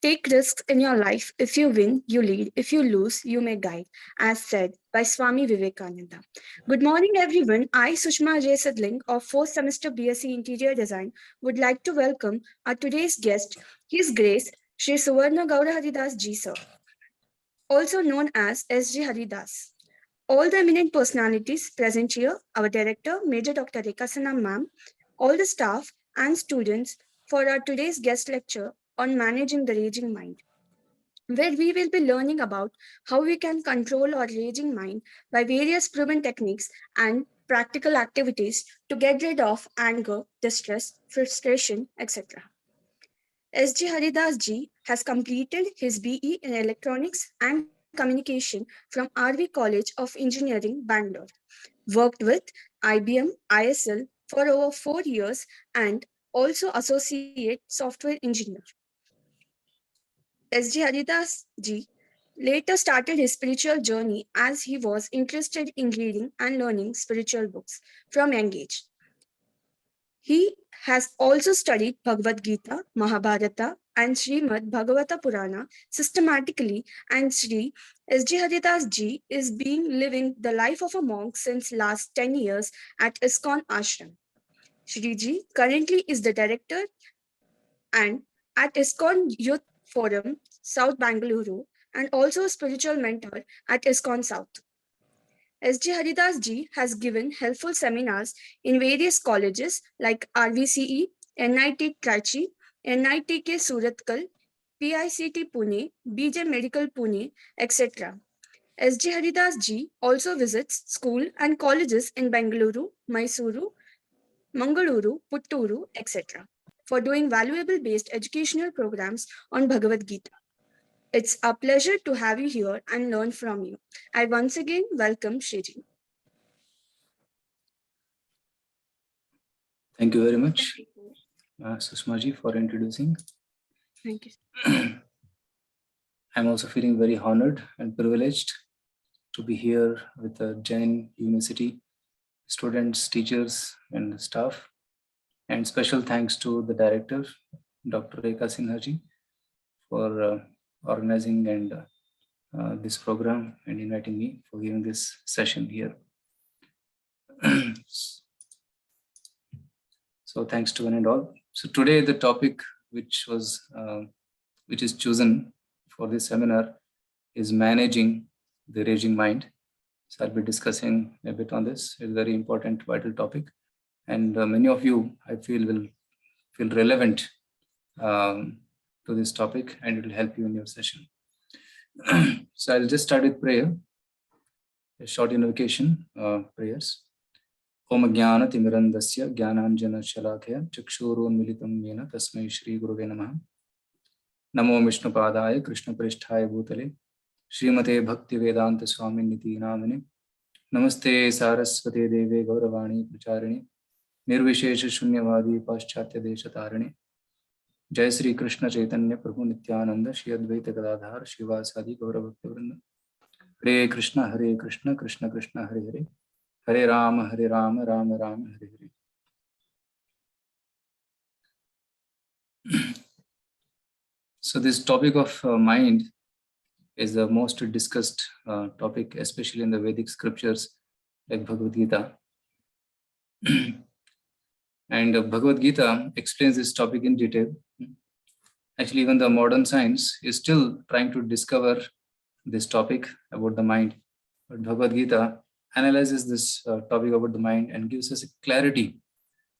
Take risks in your life. If you win, you lead. If you lose, you may guide, as said by Swami Vivekananda. Good morning, everyone. I, Sushma J. Sidling of 4th semester BSc Interior Design, would like to welcome our today's guest, His Grace, Sri SuvarnaGaurahari Das Ji, sir, also known as S.G. Haridas. All the eminent personalities present here, our director, Major Dr. Rekha Sinha ma'am, all the staff and students for our today's guest lecture on managing the raging mind, where we will be learning about how we can control our raging mind by various proven techniques and practical activities to get rid of anger, distress, frustration, etc. S.G. Haridas ji has completed his BE in Electronics and Communication from RV College of Engineering, Bangalore. Worked with IBM, ISL for over 4 years and also associate software engineer. S.G. Haridas ji later started his spiritual journey as he was interested in reading and learning spiritual books from young age. He has also studied Bhagavad Gita, Mahabharata, and Srimad Bhagavata Purana systematically, and Sri S.G. Haridas ji is being living the life of a monk since last 10 years at ISKCON Ashram. Shri ji currently is the director and at ISKCON Youth Forum, South Bangalore, and also a spiritual mentor at ISKCON South. S.G. Haridas ji has given helpful seminars in various colleges like RVCE, NIT Trichy, NITK Surathkal, PICT Pune, BJ Medical Pune, etc. S.G. Haridas ji also visits school and colleges in Bengaluru, Mysuru, Mangaluru, Putturu, etc. for doing valuable based educational programs on Bhagavad Gita. It's a pleasure to have you here and learn from you. I once again welcome Shriji. Thank you very much, Sushma-ji, for introducing. Thank you. I'm also feeling very honored and privileged to be here with the Jain University students, teachers, and staff. And special thanks to the director, Dr. Rekha Sinha-ji, for organizing and this program and inviting me for giving this session here. So thanks to one and all. So today the topic which is chosen for this seminar is managing the raging mind. So I'll be discussing a bit on this. It's a very important, vital topic, and many of you, I feel, will feel relevant to this topic, and it will help you in your session. So I'll just start with prayer, a short invocation prayers. Om Jnana Timirandasya Jnananjana Shalakaya Chakshurunmilitam Yena Tasmai Shri Guruve Namaha. Namo Vishnu Padaya Krishna Prishthaya Bhutale Srimate Bhakti Vedanta Swami Niti Namane. Namaste Saraswate Deve Gauravani Pracharini Nirvishesha Shunyavadi Paschatya Deshatarani. Jai Sri Krishna Chaitanya Prabhu Nityananda Shri Advaita Gadadhar Shivasadi Gauravakti Vrinda. Hare Krishna Krishna Krishna Hare Hare Hare Rama Rama Rama Hare Hare. So this topic of mind is the most discussed topic, especially in the Vedic scriptures like Bhagavad Gita. And Bhagavad Gita explains this topic in detail. Actually, even the modern science is still trying to discover this topic about the mind. But Bhagavad Gita analyzes this topic about the mind and gives us a clarity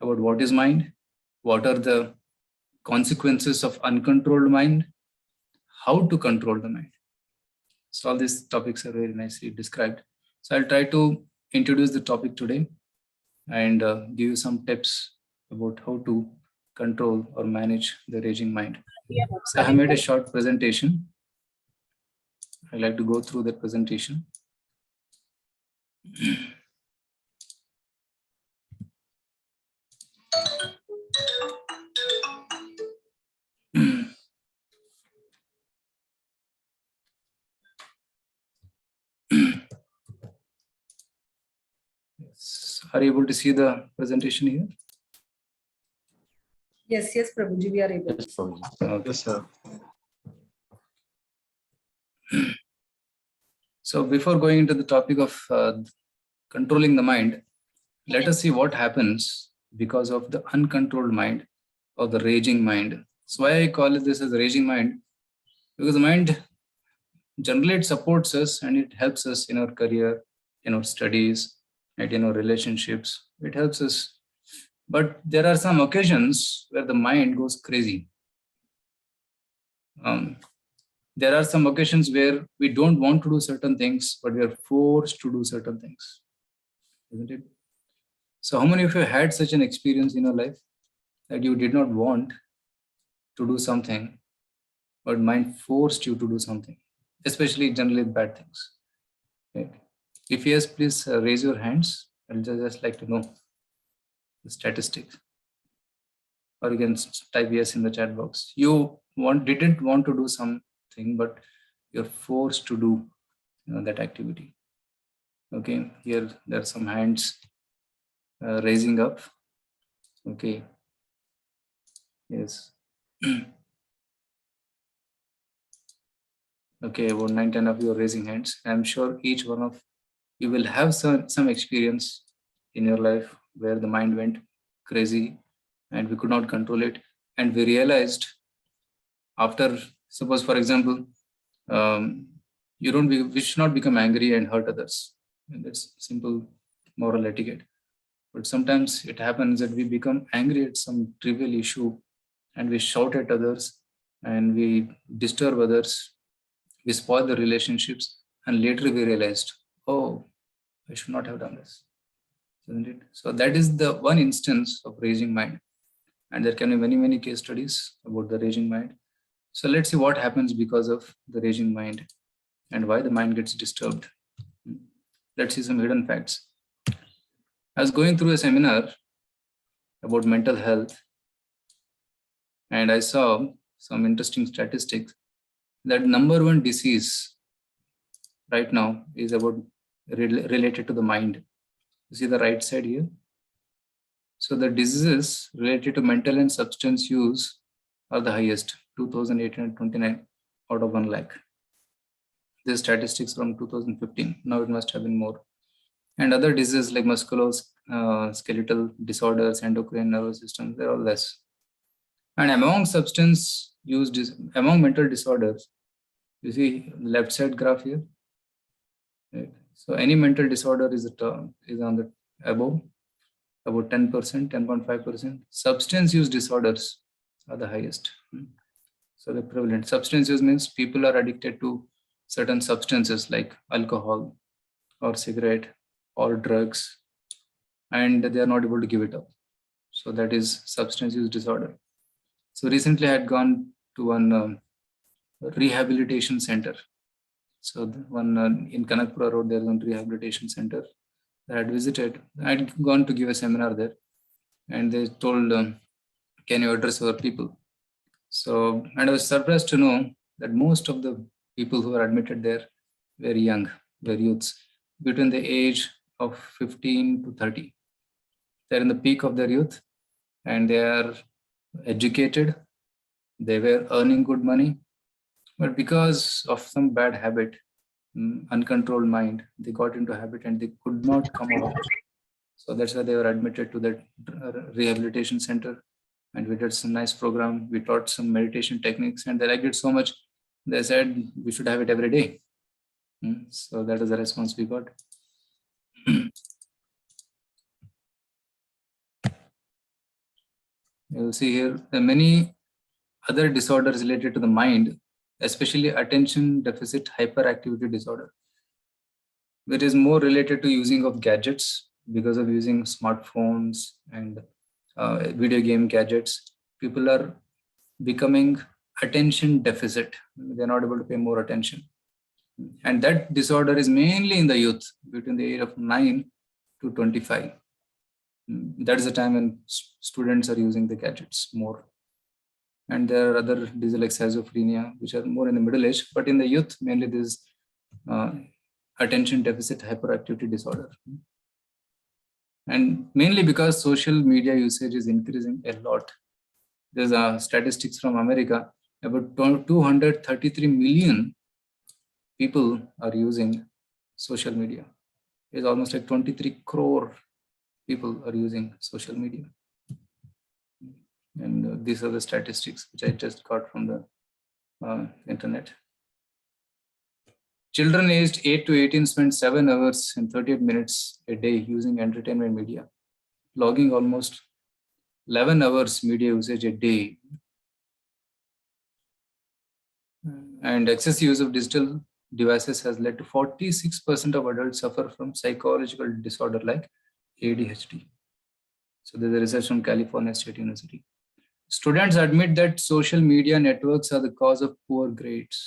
about what is mind, what are the consequences of uncontrolled mind, how to control the mind. So all these topics are very nicely described. So I'll try to introduce the topic today and give you some tips about how to control or manage the raging mind. So I have made a short presentation. I'd like to go through that presentation. Are you able to see the presentation here? Yes, Prabhuji, we are able. Okay. Yes, sir. So before going into the topic of controlling the mind, let us see what happens because of the uncontrolled mind or the raging mind. So why I call it this as raging mind? Because the mind generally it supports us and it helps us in our career, in our studies, and in our relationships. It helps us. But there are some occasions where the mind goes crazy. Um, there are some occasions where we don't want to do certain things, but we are forced to do certain things, isn't it? So, how many of you had such an experience in your life that you did not want to do something, but mind forced you to do something, especially generally bad things? Right? If yes, please raise your hands. I'll just like to know the statistics, or you can type yes in the chat box. You didn't want to do something, but you're forced to do that activity. Okay, here there are some hands raising up. Okay, yes. Okay, about 9-10 of you are raising hands. I'm sure each one of you will have some experience in your life where the mind went crazy and we could not control it. And we realized after, suppose for example, we should not become angry and hurt others. And that's simple moral etiquette. But sometimes it happens that we become angry at some trivial issue and we shout at others and we disturb others, we spoil the relationships, and later we realized, oh, I should not have done this. Isn't it? So that is the one instance of raging mind. And there can be many, many case studies about the raging mind. So let's see what happens because of the raging mind and why the mind gets disturbed. Let's see some hidden facts. I was going through a seminar about mental health and I saw some interesting statistics that number one disease right now is about related to the mind. You see the right side here? So the diseases related to mental and substance use are the highest, 2,829 out of 1 lakh. This statistics from 2015. Now it must have been more. And other diseases like musculoskeletal disorders, endocrine nervous system, they're all less. And among substance use, among mental disorders, you see the left side graph here. Right? So any mental disorder is on the above, about 10%, 10.5%. Substance use disorders are the highest. So the prevalent substance use means people are addicted to certain substances like alcohol or cigarette or drugs, and they are not able to give it up. So that is substance use disorder. So recently I had gone to one rehabilitation center. So one in Kanakpura Road, there's one rehabilitation center that I had visited. I had gone to give a seminar there, and they told, "Can you address our people?" So, and I was surprised to know that most of the people who are admitted there were young, were youths between the age of 15 to 30. They're in the peak of their youth, and they are educated. They were earning good money, but because of some bad habit, uncontrolled mind, they got into habit and they could not come out of it. So that's why they were admitted to that rehabilitation center. And we did some nice program. We taught some meditation techniques and they liked it so much. They said we should have it every day. So that is the response we got. You'll see here there are many other disorders related to the mind, especially attention deficit hyperactivity disorder. That is more related to using of gadgets because of using smartphones and video game gadgets. People are becoming attention deficit. They're not able to pay more attention. And that disorder is mainly in the youth between the age of 9 to 25. That is the time when students are using the gadgets more. And there are other diseases like schizophrenia, which are more in the middle age, but in the youth, mainly this attention deficit hyperactivity disorder. And mainly because social media usage is increasing a lot. There's statistics from America about 233 million people are using social media. It's almost like 23 crore people are using social media. And these are the statistics which I just got from the internet. Children aged 8 to 18 spend 7 hours and 38 minutes a day using entertainment media, logging almost 11 hours media usage a day. And excessive use of digital devices has led to 46% of adults suffer from psychological disorder like ADHD. So there's a research from California State University. Students admit that social media networks are the cause of poor grades.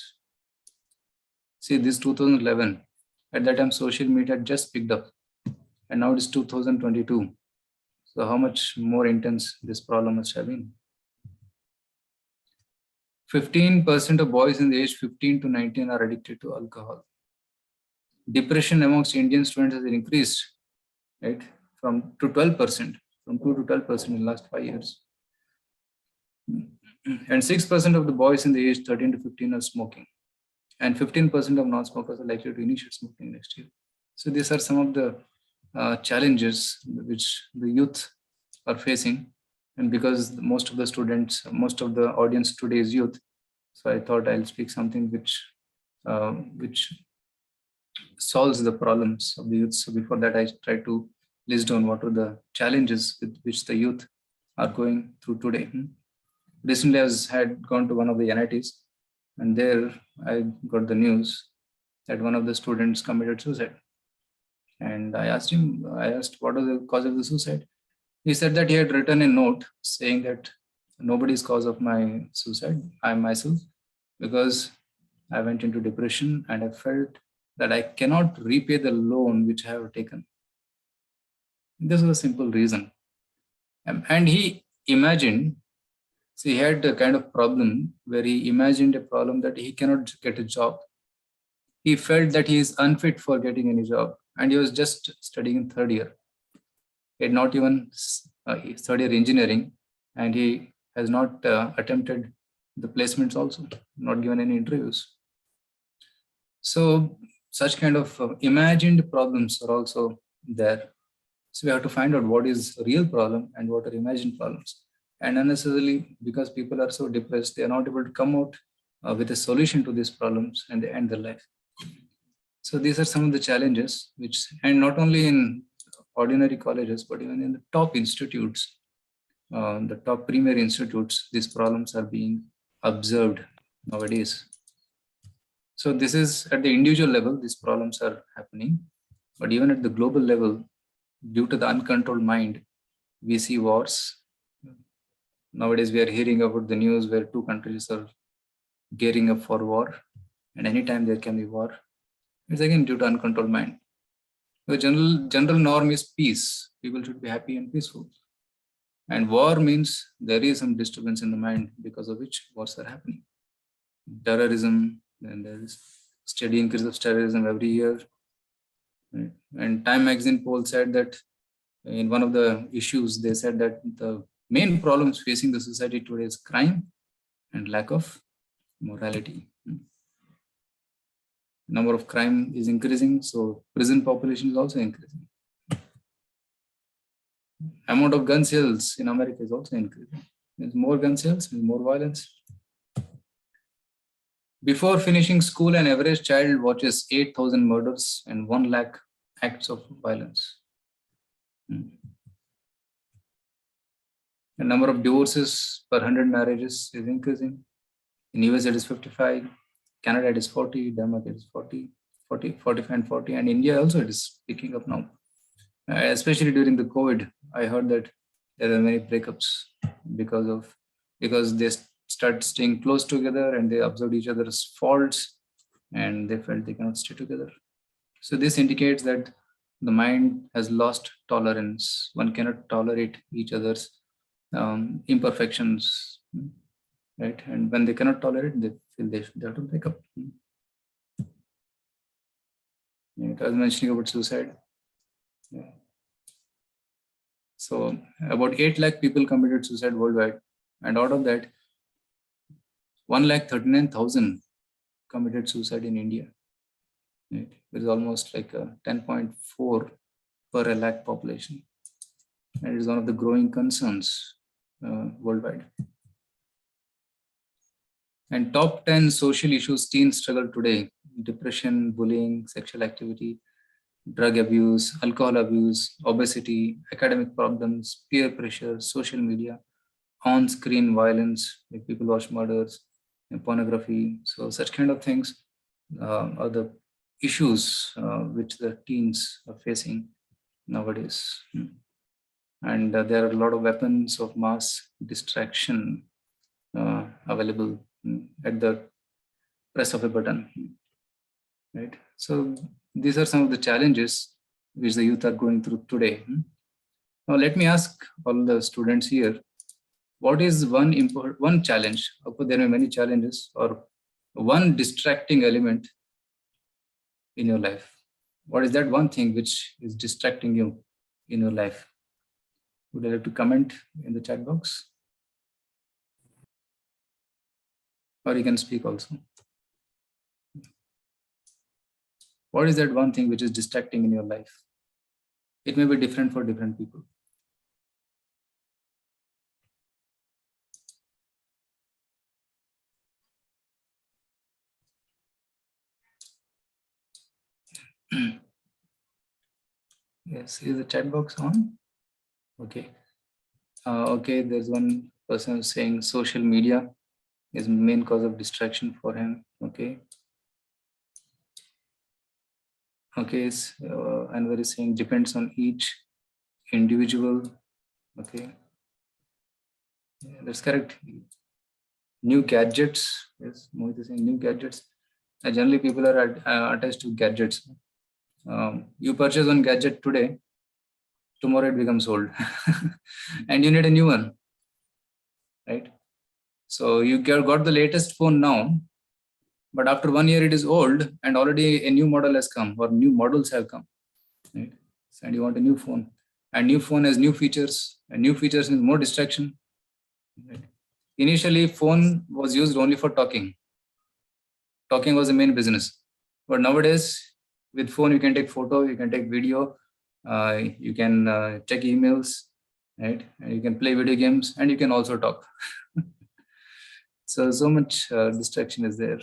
See, this 2011, at that time social media had just picked up, and now it is 2022. So how much more intense this problem must have been? 15% of boys in the age 15 to 19 are addicted to alcohol. Depression amongst Indian students has increased, right, from 12%, from 2 to 12% in the last 5 years. And 6% of the boys in the age 13 to 15 are smoking. And 15% of non-smokers are likely to initiate smoking next year. So these are some of the challenges which the youth are facing. And because most of the students, most of the audience today is youth, so I thought I'll speak something which solves the problems of the youth. So before that, I try to list down what are the challenges with which the youth are going through today. Recently, I had gone to one of the NITs, and there I got the news that one of the students committed suicide. And I asked what was the cause of the suicide. He said that he had written a note saying that nobody's cause of my suicide, I myself, because I went into depression and I felt that I cannot repay the loan which I have taken. This was a simple reason. And he imagined, see, he had a kind of problem where he imagined a problem that he cannot get a job. He felt that he is unfit for getting any job, and he was just studying in third year. He had not even third year engineering, and he has not attempted the placements also, not given any interviews. So such kind of imagined problems are also there. So we have to find out what is real problem and what are imagined problems. And unnecessarily, because people are so depressed, they are not able to come out with a solution to these problems and they end their life. So these are some of the challenges which, and not only in ordinary colleges, but even in the top institutes, the top premier institutes, these problems are being observed nowadays. So this is at the individual level, these problems are happening, but even at the global level, due to the uncontrolled mind, we see wars. Nowadays, we are hearing about the news where two countries are gearing up for war, and anytime there can be war. It's again due to uncontrolled mind. The general norm is peace. People should be happy and peaceful. And war means there is some disturbance in the mind because of which wars are happening. Terrorism, and there is steady increase of terrorism every year. Right? And Time magazine poll said that in one of the issues, they said that the main problems facing the society today is crime and lack of morality. Number of crime is increasing, so prison population is also increasing. Amount of gun sales in America is also increasing. There's more gun sales, more violence. Before finishing school, an average child watches 8,000 murders and 1 lakh acts of violence. The number of divorces per 100 marriages is increasing. In US, it is 55. Canada, it is 40. Denmark, it is 40, 45 and 40. And India also, it is picking up now. Especially during the COVID, I heard that there are many breakups because they start staying close together and they observed each other's faults and they felt they cannot stay together. So this indicates that the mind has lost tolerance. One cannot tolerate each other's imperfections, right? And when they cannot tolerate, they feel they have to break up. It was mentioning about suicide. Yeah. So about 8 lakh people committed suicide worldwide, and out of that, 1,39,000 committed suicide in India. Right? There is almost like a 10.4 per a lakh population. And it is one of the growing concerns worldwide. And top 10 social issues teens struggle today: depression, bullying, sexual activity, drug abuse, alcohol abuse, obesity, academic problems, peer pressure, social media, on-screen violence, like people watch murders, and pornography. So such kind of things are the issues which the teens are facing nowadays. And there are a lot of weapons of mass distraction available at the press of a button, right? So these are some of the challenges which the youth are going through today. Now let me ask all the students here, what is one challenge? Of course, there are many challenges, or one distracting element in your life. What is that one thing which is distracting you in your life? Would you like to comment in the chat box? Or you can speak also. What is that one thing which is distracting in your life? It may be different for different people. Yes, is the chat box on? Okay. Okay, there's one person saying social media is main cause of distraction for him. Okay. Okay, Anwar is saying depends on each individual. Okay. Yeah, that's correct. New gadgets. Yes, Mohit is saying new gadgets. Generally, people are attached to gadgets. You purchase one gadget today, tomorrow it becomes old, and you need a new one, right? So you got the latest phone now, but after 1 year it is old, and already a new model has come or new models have come, right? And you want a new phone, and new phone has new features, and new features means more distraction. Right? Initially, phone was used only for talking. Talking was the main business, but nowadays with phone you can take photo, you can take video, you can check emails, right? And you can play video games, and you can also talk. So much distraction is there.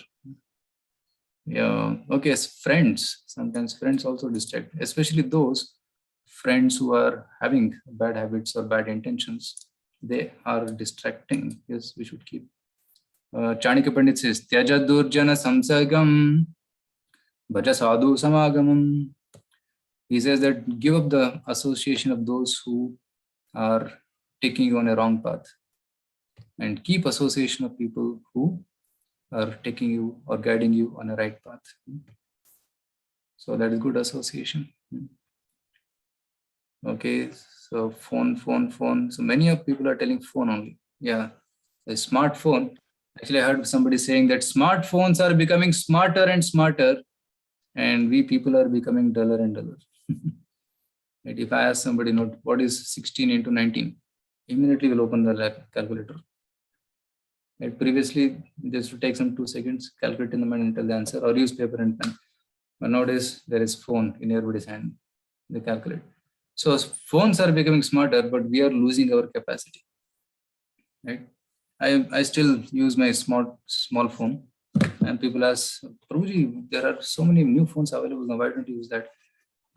Yeah. Okay. As friends, sometimes friends also distract, especially those friends who are having bad habits or bad intentions. They are distracting. Yes, we should keep. Chanakya Pandit says, Tyaja Durjana Samsagam Bhaja Sadhu Samagamam. He says that give up the association of those who are taking you on a wrong path, and keep association of people who are taking you or guiding you on a right path. So that is good association. Okay, so phone. So many of people are telling phone only. Yeah, a smartphone. Actually, I heard somebody saying that smartphones are becoming smarter and smarter, and we people are becoming duller and duller. Right? If I ask somebody, note what is 16 into 19, immediately will open the calculator. Right? Previously, just to take some 2 seconds, calculate in the mind and tell the answer, or use paper and pen. But nowadays, there is phone in everybody's hand. They calculate. So phones are becoming smarter, but we are losing our capacity. Right? I still use my small phone, and people ask, Prabhuji, there are so many new phones available now. Why don't you use that?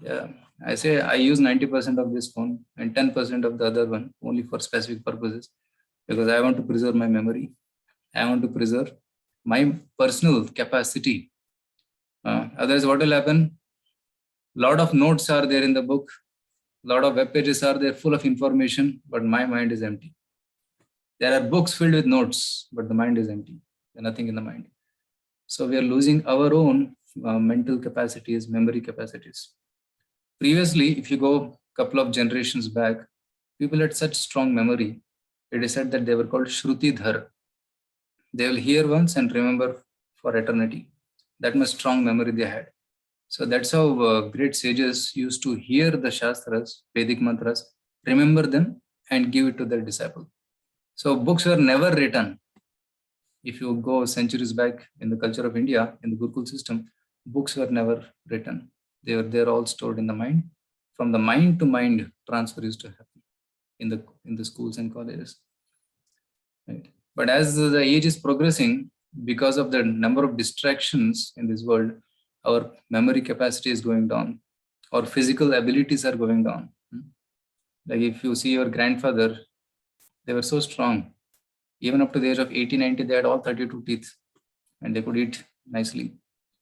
Yeah, I say I use 90% of this phone and 10% of the other one only for specific purposes, because I want to preserve my memory. I want to preserve my personal capacity. Otherwise, what will happen? Lot of notes are there in the book. Lot of web pages are there full of information, but my mind is empty. There are books filled with notes, but the mind is empty. There's nothing in the mind. So we are losing our own mental capacities, memory capacities. Previously, if you go a couple of generations back, people had such strong memory. It is said that they were called Shrutidhar. They will hear once and remember for eternity. That much strong memory they had. So that's how great sages used to hear the Shastras, Vedic mantras, remember them, and give it to their disciple. So books were never written. If you go centuries back in the culture of India, in the Gurukul system, Books were never written. They're all stored in the mind. From the mind to mind transfer used to happen in the schools and colleges. Right? But as the age is progressing, because of the number of distractions in this world, our memory capacity is going down. Our physical abilities are going down. Like if you see your grandfather, they were so strong. Even up to the age of 80, 90, they had all 32 teeth and they could eat nicely.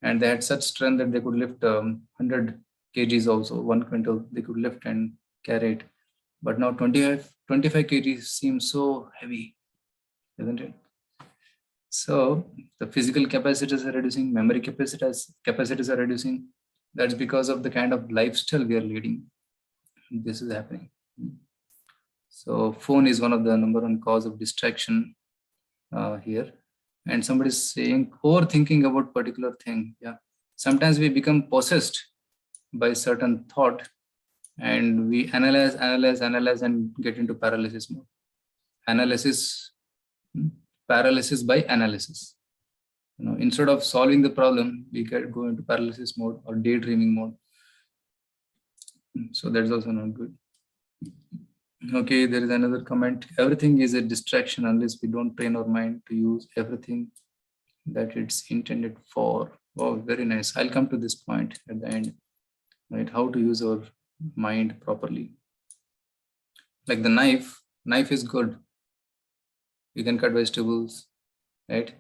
And they had such strength that they could lift 100 kgs also, 1 quintal, they could lift and carry it. But now 25 kgs seems so heavy, isn't it? So the physical capacities are reducing, memory capacities are reducing. That's because of the kind of lifestyle we are leading. This is happening. So phone is one of the number one cause of distraction here. And somebody is saying overthinking about particular thing. Yeah. Sometimes we become possessed by certain thought and we analyze and get into paralysis mode. Paralysis by analysis. Instead of solving the problem, we go into paralysis mode or daydreaming mode. So that's also not good. Okay, there is another comment. Everything is a distraction unless we don't train our mind to use everything that it's intended for. Wow, very nice. I'll come to this point at the end, right? How to use our mind properly. Like the knife is good. You can cut vegetables, right?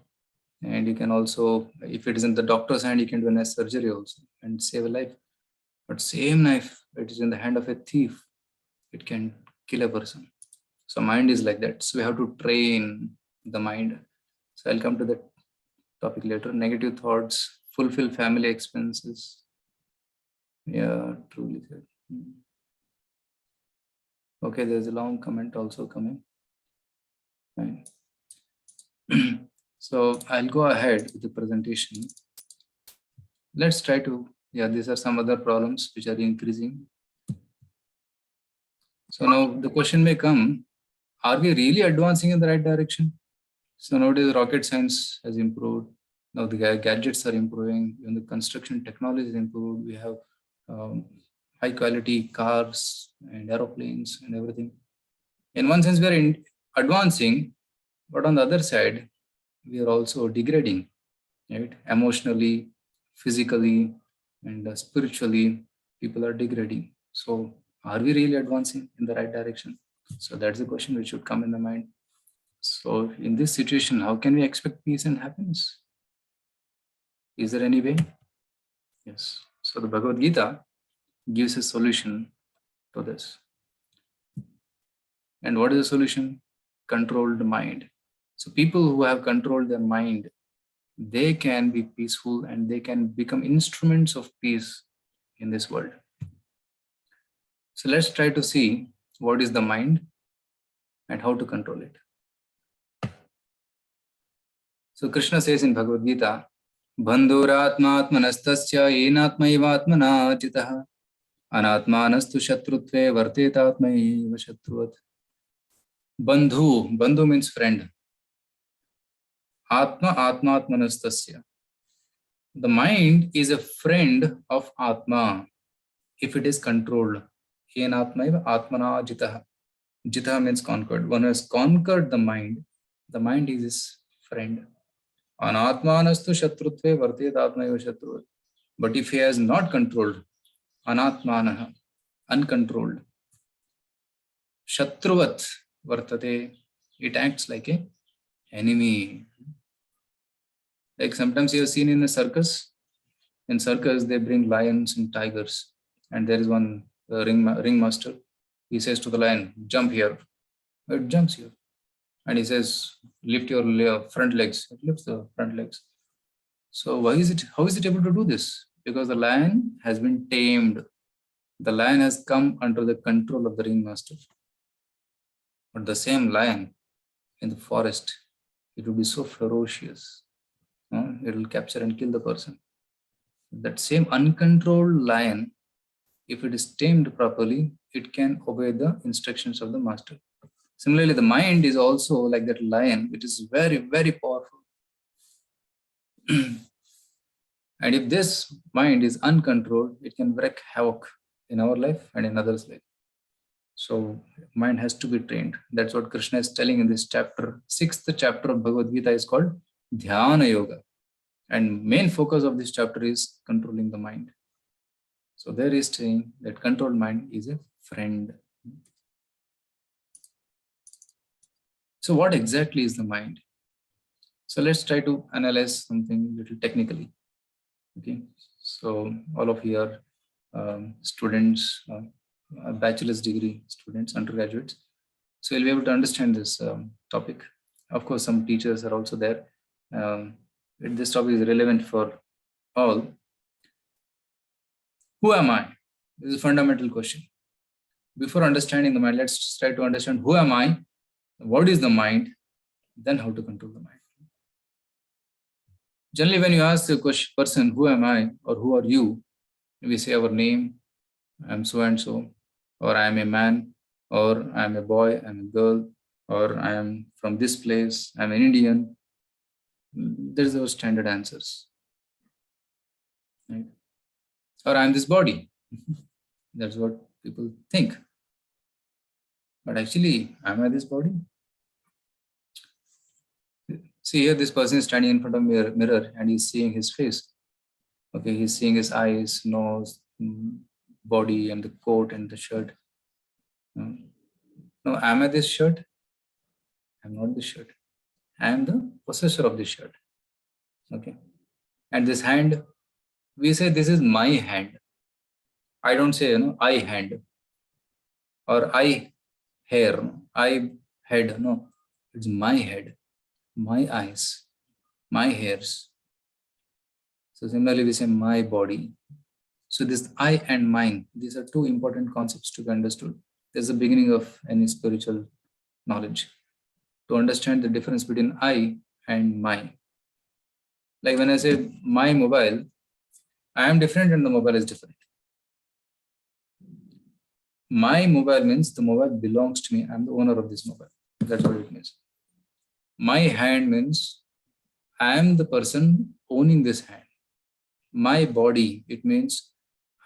And you can also, if it is in the doctor's hand, you can do a nice surgery also and save a life. But same knife, it is in the hand of a thief, it can kill a person. So mind is like that. So we have to train the mind. So I'll come to that topic later. Negative thoughts, fulfill family expenses. Yeah, truly good. Okay, there's a long comment also coming. Fine. So I'll go ahead with the presentation. Let's try to, these are some other problems which are increasing. So now the question may come, are we really advancing in the right direction? So nowadays rocket science has improved. Now the gadgets are improving. Even the construction technology is improved. We have high quality cars and aeroplanes and everything. In one sense, we are advancing, but on the other side, we are also degrading, right? Emotionally, physically, and spiritually, people are degrading. So are we really advancing in the right direction? So that's the question which should come in the mind. So in this situation, how can we expect peace and happiness? Is there any way? Yes. So the Bhagavad Gita gives a solution to this. And what is the solution? Controlled mind. So people who have controlled their mind, they can be peaceful and they can become instruments of peace in this world. So let's try to see what is the mind and how to control it. So Krishna says in Bhagavad Gita, Bandhuratmatmanastasya yenatmaivatmana jitah anatmanastu shatrutve vartetatmaiva shatruvat. Bandhu means friend. Atmatmanastasya. The mind is a friend of Atma if it is controlled. Yenatmaiva atmana jitah. Jitah means conquered. One has conquered the mind is his friend. Anatmanastu shatrutve vartet atmaiva shatruvat. But if he has not controlled, anatmanaha, uncontrolled, shatruvat vartate, it acts like a enemy. Like sometimes you have seen in a circus. In circus, they bring lions and tigers, and there is one ringmaster. He says to the lion, "Jump here." It jumps here, and he says, "Lift your front legs." It lifts the front legs. So why is it? How is it able to do this? Because the lion has been tamed. The lion has come under the control of the ringmaster. But the same lion in the forest, it will be so ferocious. It will capture and kill the person. That same uncontrolled lion, if it is tamed properly, it can obey the instructions of the master. Similarly, the mind is also like that lion. It is very, very powerful. And if this mind is uncontrolled, it can wreak havoc in our life and in others' life. So mind has to be trained. That's what Krishna is telling in this chapter. 6th chapter of Bhagavad Gita is called Dhyana Yoga. And main focus of this chapter is controlling the mind. So there is saying that controlled mind is a friend. So what exactly is the mind? So let's try to analyze something little technically. Okay. So all of you are students, bachelor's degree students, undergraduates. So you'll be able to understand this topic. Of course, some teachers are also there. This topic is relevant for all. Who am I? This is a fundamental question. Before understanding the mind, let's try to understand who am I, what is the mind, then how to control the mind. Generally, when you ask the person, who am I or who are you, we say our name, I'm so and so, or I am a man, or I am a boy, I'm a girl, or I am from this place, I'm an Indian. There's our standard answers. Right? Or I'm this body. That's what people think. But actually, am I this body? See here, this person is standing in front of mirror and he's seeing his face. Okay, he's seeing his eyes, nose, body, and the coat and the shirt. No, am I this shirt? I'm not this shirt. I am the possessor of this shirt. Okay. And this hand, we say this is my hand. I don't say, I hand or I hair, I head. No, it's my head, my eyes, my hairs. So similarly, we say my body. So this I and mine, these are two important concepts to be understood. There's the beginning of any spiritual knowledge. To understand the difference between I and my. Like when I say my mobile, I am different and the mobile is different. My mobile means the mobile belongs to me. I'm the owner of this mobile. That's what it means. My hand means I am the person owning this hand. My body, it means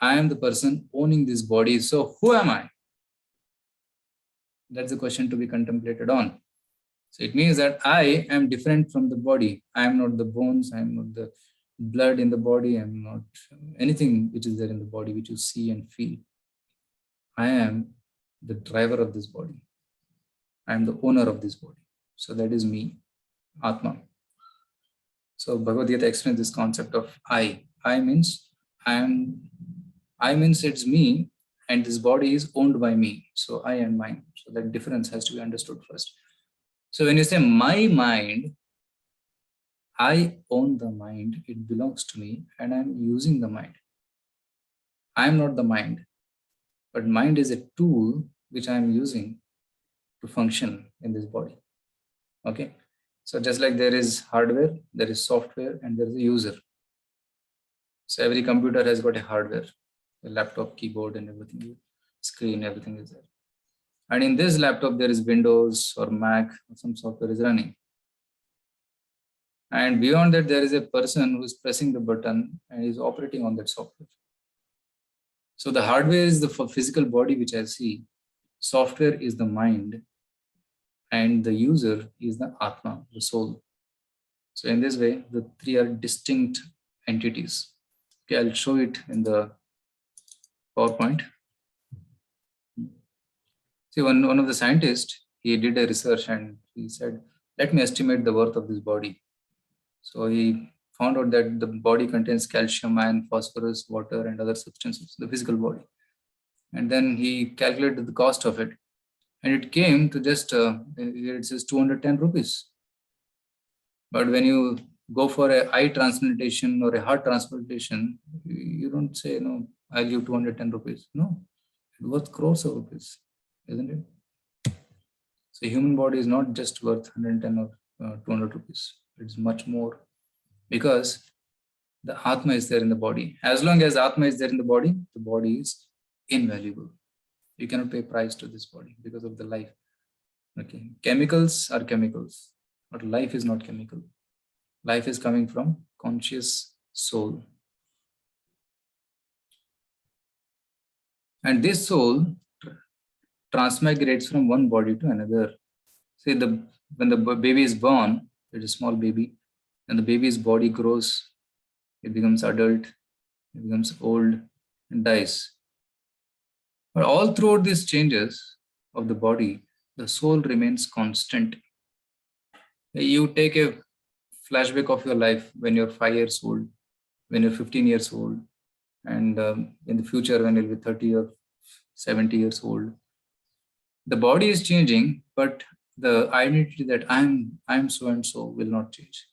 I am the person owning this body. So who am I? That's the question to be contemplated on. So it means that I am different from the body. I am not the bones. I am not the blood in the body. I am not anything which is there in the body, which you see and feel. I am the driver of this body. I am the owner of this body. So that is me, Atma. So Bhagavad Gita explains this concept of I. I means I means it's me and this body is owned by me. So I and mine. So that difference has to be understood first. So when you say my mind, I own the mind, it belongs to me, and I'm using the mind. I'm not the mind, but mind is a tool which I'm using to function in this body. Okay. So just like there is hardware, there is software, and there is a user. So every computer has got a hardware, a laptop, keyboard, and everything, screen, everything is there. And in this laptop, there is Windows or Mac, or some software is running. And beyond that, there is a person who is pressing the button and is operating on that software. So the hardware is the physical body which I see. Software is the mind, and the user is the Atma, the soul. So in this way, the three are distinct entities. Okay, I'll show it in the PowerPoint. See, one of the scientists, he did a research and he said, let me estimate the worth of this body. So he found out that the body contains calcium, iron, phosphorus, water, and other substances, the physical body. And then he calculated the cost of it. And it came to just, it says 210 rupees. But when you go for an eye transplantation or a heart transplantation, you don't say, no, I'll give 210 rupees. No, it's worth crores of rupees, isn't it? So human body is not just worth 110 or 200 rupees. It's much more because the Atma is there in the body. As long as Atma is there in the body is invaluable. You cannot pay price to this body because of the life. Okay, chemicals are chemicals, but life is not chemical. Life is coming from conscious soul. And this soul transmigrates from one body to another. See, when the baby is born, it's a small baby, and the baby's body grows, it becomes adult, it becomes old, and dies. But all throughout these changes of the body, the soul remains constant. You take a flashback of your life when you're 5 years old, when you're 15 years old, and in the future when you'll be 30 or 70 years old. The body is changing, but the identity that I'm so and so will not change.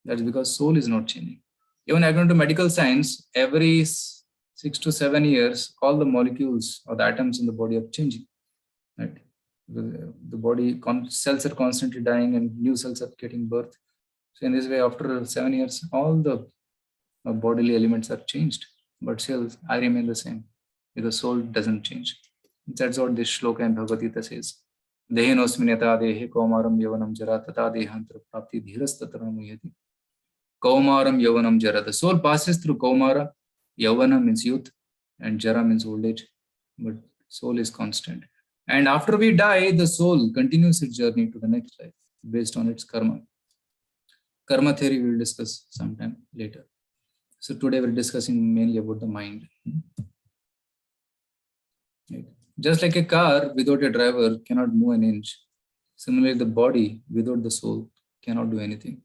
That's because soul is not changing. Even according to medical science, every 6 to 7 years, all the molecules or the atoms in the body are changing. Right? The body cells are constantly dying and new cells are getting birth. So in this way, after 7 years, all the bodily elements are changed, but still I remain the same because soul doesn't change. That's what this shloka in Bhagavad Gita says. Dehinosminata dehe kaumaram yavanam jara tata dehantra prapti dhirastatra muyati. Kaumaram yavanam jara. The soul passes through kaumara. Yavana means youth and jara means old age, but soul is constant. And after we die, the soul continues its journey to the next life based on its karma. Karma theory we will discuss sometime later. So today we're discussing mainly about the mind. Right? Just like a car without a driver cannot move an inch, similarly the body without the soul cannot do anything.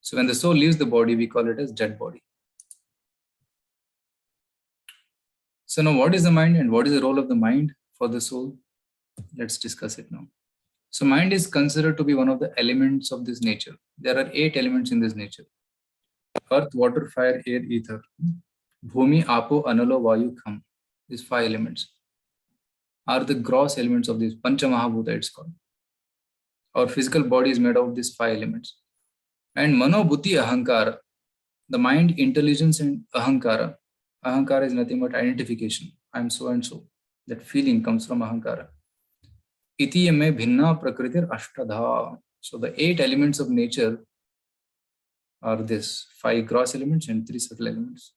So when the soul leaves the body, we call it as dead body. So now what is the mind and what is the role of the mind for the soul? Let's discuss it now. So mind is considered to be one of the elements of this nature. There are 8 elements in this nature. Earth, water, fire, air, ether. Bhumi, Apo, Analo, Vayu, Kham. These 5 elements are the gross elements of this Pancha Mahabhuta, it's called. Our physical body is made of these 5 elements. And Mano, Buddhi, Ahankara. The mind, intelligence, and Ahankara. Ahankara is nothing but identification. I'm so and so. That feeling comes from Ahankara. Iti me bhinna prakritir ashtadha. So the 8 elements of nature are this 5 gross elements and 3 subtle elements.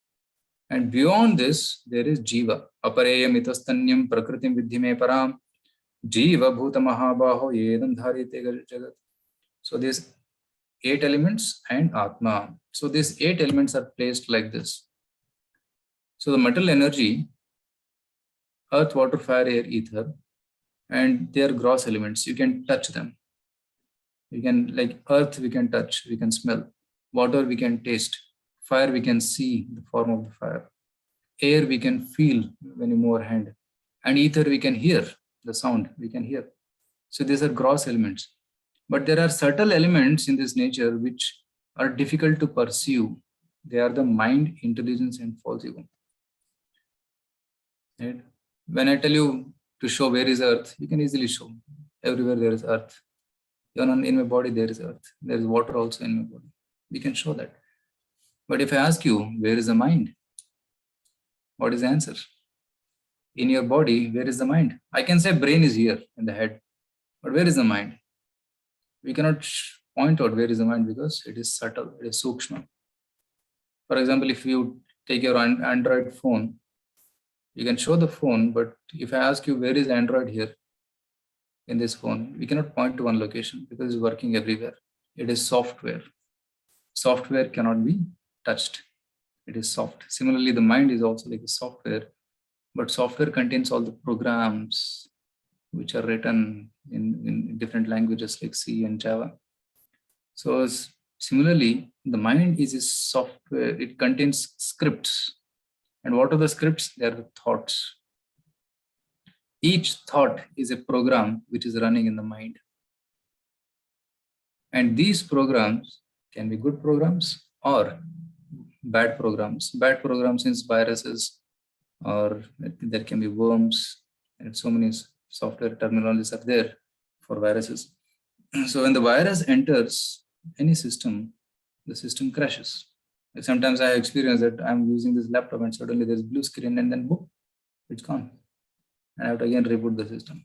And beyond this, there is Jiva. Apareyam itastanyam prakritim vidhime param. Jiva bhuta mahabaho yedam dharite jagat. So these 8 elements and Atma. So these 8 elements are placed like this. So the material energy, earth, water, fire, air, ether, and they are gross elements. You can touch them. You can, like earth, we can touch, we can smell. Water, we can taste. Fire, we can see the form of the fire. Air, we can feel when you move our hand. And ether, we can hear the sound, we can hear. So these are gross elements. But there are subtle elements in this nature which are difficult to pursue. They are the mind, intelligence, and false ego. Right? When I tell you to show where is earth, you can easily show. Everywhere there is earth. Even in my body there is earth. There is water also in my body. We can show that. But if I ask you, where is the mind? What is the answer? In your body, where is the mind? I can say brain is here in the head. But where is the mind? We cannot point out where is the mind because it is subtle, it is sukshma. For example, if you take your Android phone, you can show the phone, but if I ask you where is Android here in this phone, we cannot point to one location because it's working everywhere. It is software. Software cannot be touched. It is soft. Similarly, the mind is also like a software, but software contains all the programs which are written in different languages like C and Java. So similarly, the mind is a software. It contains scripts. And what are the scripts? They are the thoughts. Each thought is a program which is running in the mind. And these programs can be good programs or bad programs. Bad programs means viruses, or there can be worms, and so many software terminologies are there for viruses. So when the virus enters any system, the system crashes. Like sometimes I experience that I'm using this laptop and suddenly there's blue screen and then boom, it's gone. And I have to again reboot the system.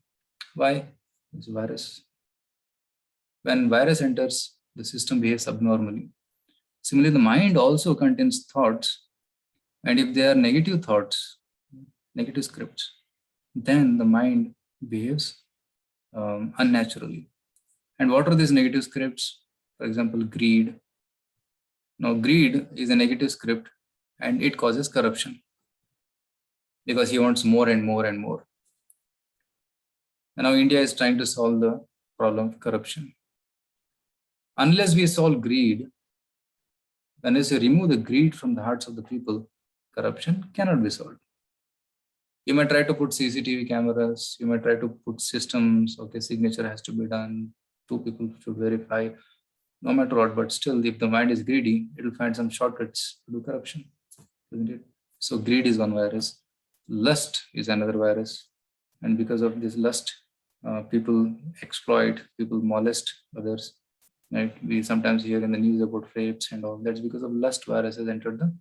Why? It's a virus. When virus enters, the system behaves abnormally. Similarly, the mind also contains thoughts. And if they are negative thoughts, negative scripts, then the mind behaves unnaturally. And what are these negative scripts? For example, greed. Now, greed is a negative script and it causes corruption because he wants more and more and more. And now India is trying to solve the problem of corruption. Unless we solve greed, unless you remove the greed from the hearts of the people, corruption cannot be solved. You might try to put CCTV cameras, you might try to put systems, okay, signature has to be done, two people should verify, no matter what, but still, if the mind is greedy, it will find some shortcuts to do corruption, isn't it? So greed is one virus. Lust is another virus. And because of this lust, people exploit, people molest others. Right? We sometimes hear in the news about rapes and all. That's because of lust viruses entered the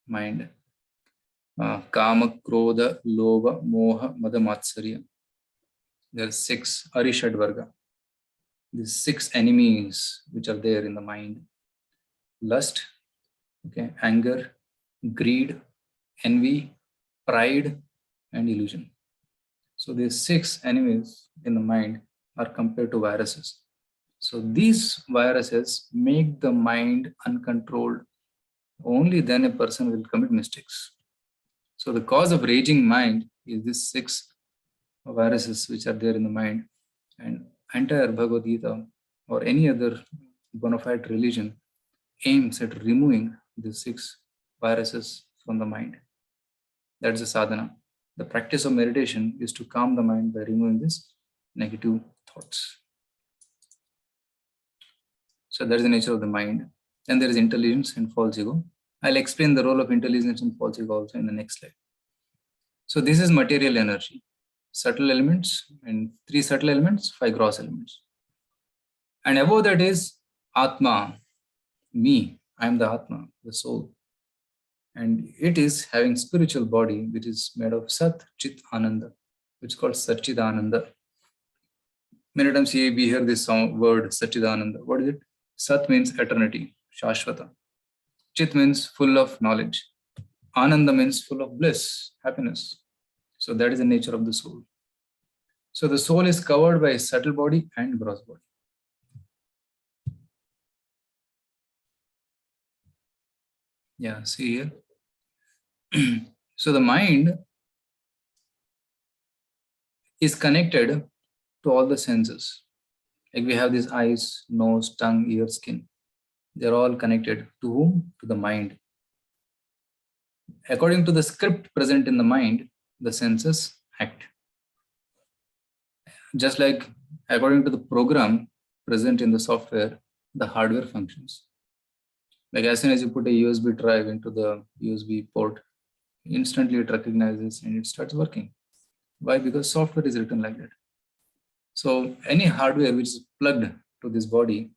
mind. Kama, Krodha, Lobha, Moha, Mada, Matsarya. There are 6 Arishad Varga. These 6 enemies which are there in the mind: lust, okay, anger, greed, envy, pride, and illusion. So these 6 enemies in the mind are compared to viruses. So these viruses make the mind uncontrolled. Only then a person will commit mistakes. So the cause of raging mind is these 6 viruses which are there in the mind. And entire Bhagavad Gita or any other bona fide religion aims at removing these 6 viruses from the mind. That's the sadhana. The practice of meditation is to calm the mind by removing these negative thoughts. So that's the nature of the mind. Then there is intelligence and false ego. I'll explain the role of intelligence and false ego also in the next slide. So this is material energy, subtle elements, and 3 subtle elements, 5 gross elements. And above that is Atma, me, I am the Atma, the soul. And it is having spiritual body, which is made of Sat, Chit, Ananda, which is called Satchidananda. Many times we hear this word Satchidananda. What is it? Sat means eternity, Shashvata. Chit means full of knowledge. Ananda means full of bliss, happiness. So that is the nature of the soul. So the soul is covered by subtle body and gross body. Yeah, see here. So the mind is connected to all the senses. Like we have these eyes, nose, tongue, ear, skin. They're all connected to whom? To the mind. According to the script present in the mind, the senses act. Just like according to the program present in the software, the hardware functions. Like as soon as you put a USB drive into the USB port, instantly it recognizes and it starts working. Why? Because software is written like that. So any hardware which is plugged to this body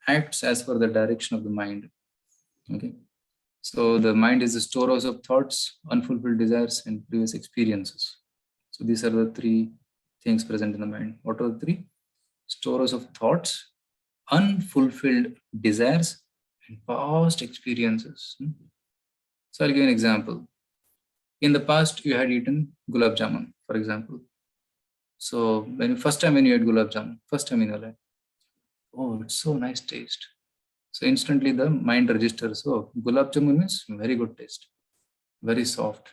acts as per the direction of the mind. Okay. So the mind is the storehouse of thoughts, unfulfilled desires, and previous experiences. So these are the 3 things present in the mind. What are the 3? Storehouse of thoughts, unfulfilled desires, and past experiences. So I'll give an example. In the past, you had eaten gulab jamun, for example. So first time when you ate gulab jamun, first time in your life, oh, it's so nice taste. So instantly the mind registers, oh, gulab jamun means very good taste, very soft.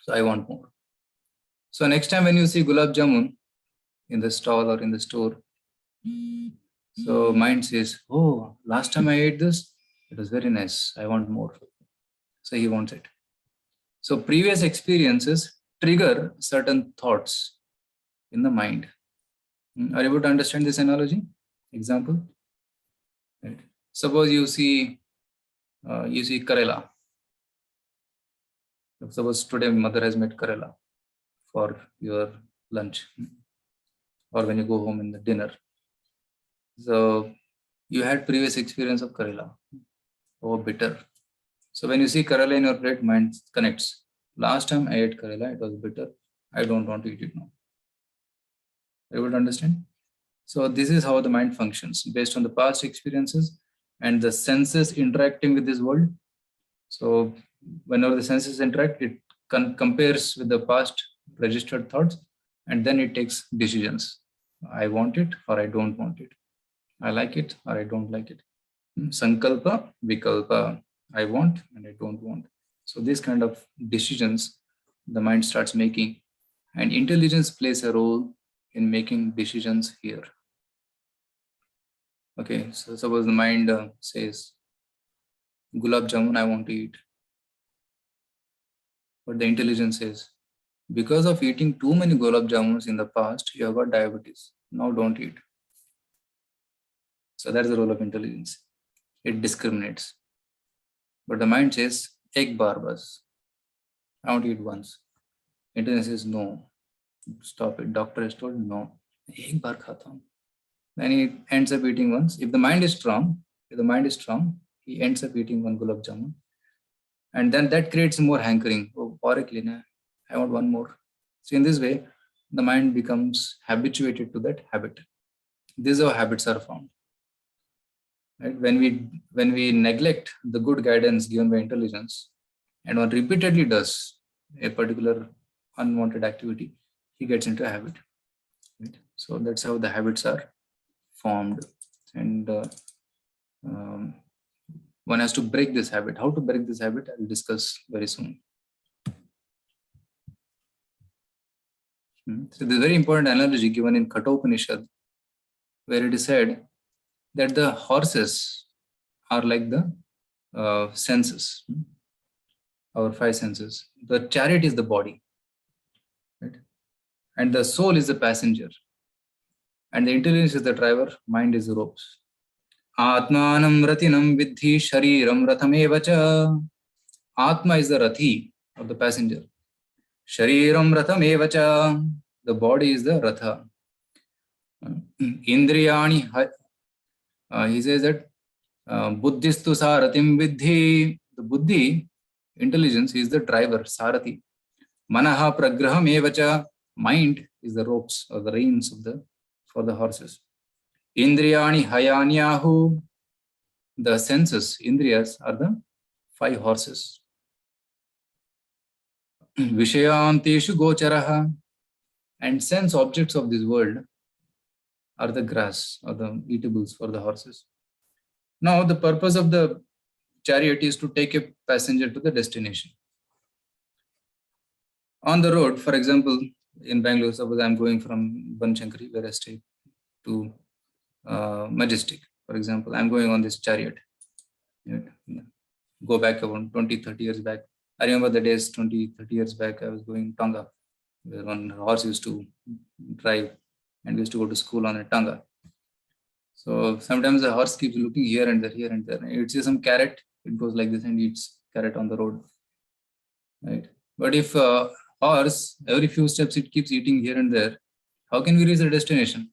So I want more. So next time when you see gulab jamun in the stall or in the store, so mind says, oh, last time I ate this, it was very nice. I want more. So he wants it. So previous experiences trigger certain thoughts in the mind. Are you able to understand this analogy? Example? Right. Suppose you see Karela. Suppose today mother has made Karela for your lunch or when you go home in the dinner. So you had previous experience of Karela. Oh, bitter. So when you see Karela in your plate, mind connects. Last time I ate Karela, it was bitter. I don't want to eat it now. Are you able to understand? So this is how the mind functions based on the past experiences and the senses interacting with this world. So whenever the senses interact, it compares with the past registered thoughts, and then it takes decisions. I want it or I don't want it. I like it or I don't like it. Sankalpa, Vikalpa. I want and I don't want. So these kind of decisions the mind starts making, and intelligence plays a role in making decisions here. Okay, so suppose the mind says, Gulab Jamun, I want to eat. But the intelligence says, because of eating too many Gulab Jamuns in the past, you have got diabetes. Now don't eat. So that's the role of intelligence. It discriminates. But the mind says, Ek bar bas. I want to eat once. Intelligence says, no. Stop it. Doctor has told, no. Ek bar khata hu. Then he ends up eating once. If the mind is strong, he ends up eating one Gulab Jamun. And then that creates more hankering. Oh, I want one more. So in this way, the mind becomes habituated to that habit. This is how habits are formed. Right? When we neglect the good guidance given by intelligence, and one repeatedly does a particular unwanted activity, he gets into a habit. Right? So that's how the habits are formed. And one has to break this habit. How to break this habit, I'll discuss very soon. So there's a very important analogy given in Kathopanishad, where it is said that the horses are like the senses, our five senses. The chariot is the body, right? And the soul is the passenger. And the intelligence is the driver, mind is the ropes. Atmanam ratinam vidhi shariram rathamevacha. Atma is the rathi, or the passenger. Shariram rathamevacha. The body is the ratha. Indriyani, he says that buddhistu saratim vidhi. The buddhi, intelligence, is the driver, sarati. Manaha pragraham evacha. Mind is the ropes or the reins for the horses. Indriyani hayanyahu. The senses, indriyas, are the five horses. Vishayanteshu gocharaha. And sense objects of this world are the grass or the eatables for the horses. Now, the purpose of the chariot is to take a passenger to the destination. On the road, for example, in Bangalore, suppose I'm going from Banchankari, where I stay, to Majestic, for example, I'm going on this chariot. Go back about 20, 30 years back. I remember the days 20, 30 years back, I was going Tonga, where one horse used to drive, and we used to go to school on a Tonga. So sometimes the horse keeps looking here and there, here and there. It sees some carrot, it goes like this and eats carrot on the road. Right? But if horse, every few steps it keeps eating here and there, how can we reach the destination?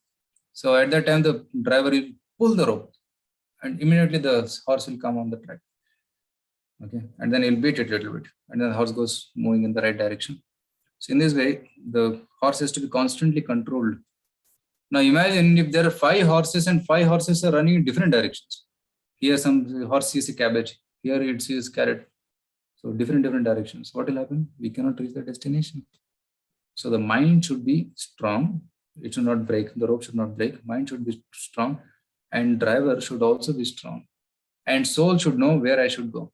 So at that time, the driver will pull the rope, and immediately the horse will come on the track. Okay, and then he'll beat it a little bit, and then the horse goes moving in the right direction. So in this way, the horse has to be constantly controlled. Now imagine if there are five horses and five horses are running in different directions. Here some horse sees a cabbage, here it sees carrot. So different directions. What will happen? We cannot reach the destination. So the mind should be strong. It should not break. The rope should not break. Mind should be strong, and driver should also be strong. And soul should know where I should go.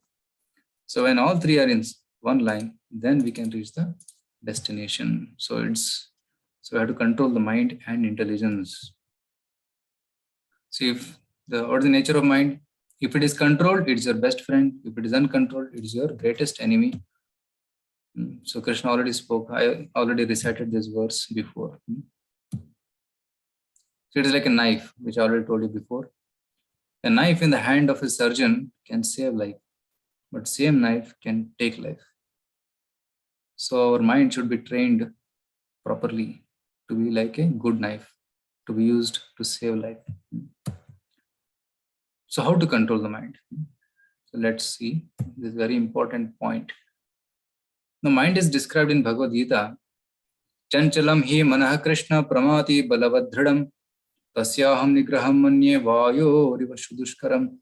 So when all three are in one line, then we can reach the destination. So we have to control the mind and intelligence. See, what is the nature of mind? If it is controlled, it is your best friend. If it is uncontrolled, it is your greatest enemy. So Krishna already spoke. I already recited this verse before. So it is like a knife, which I already told you before. A knife in the hand of a surgeon can save life, but same knife can take life. So our mind should be trained properly to be like a good knife, to be used to save life. So how to control the mind? So let's see this very important point. The mind is described in Bhagavad Gita. Chanchalam hi manah Krishna pramati balavadhridam tasyaham nigraham manye vayo riva shudushkaram.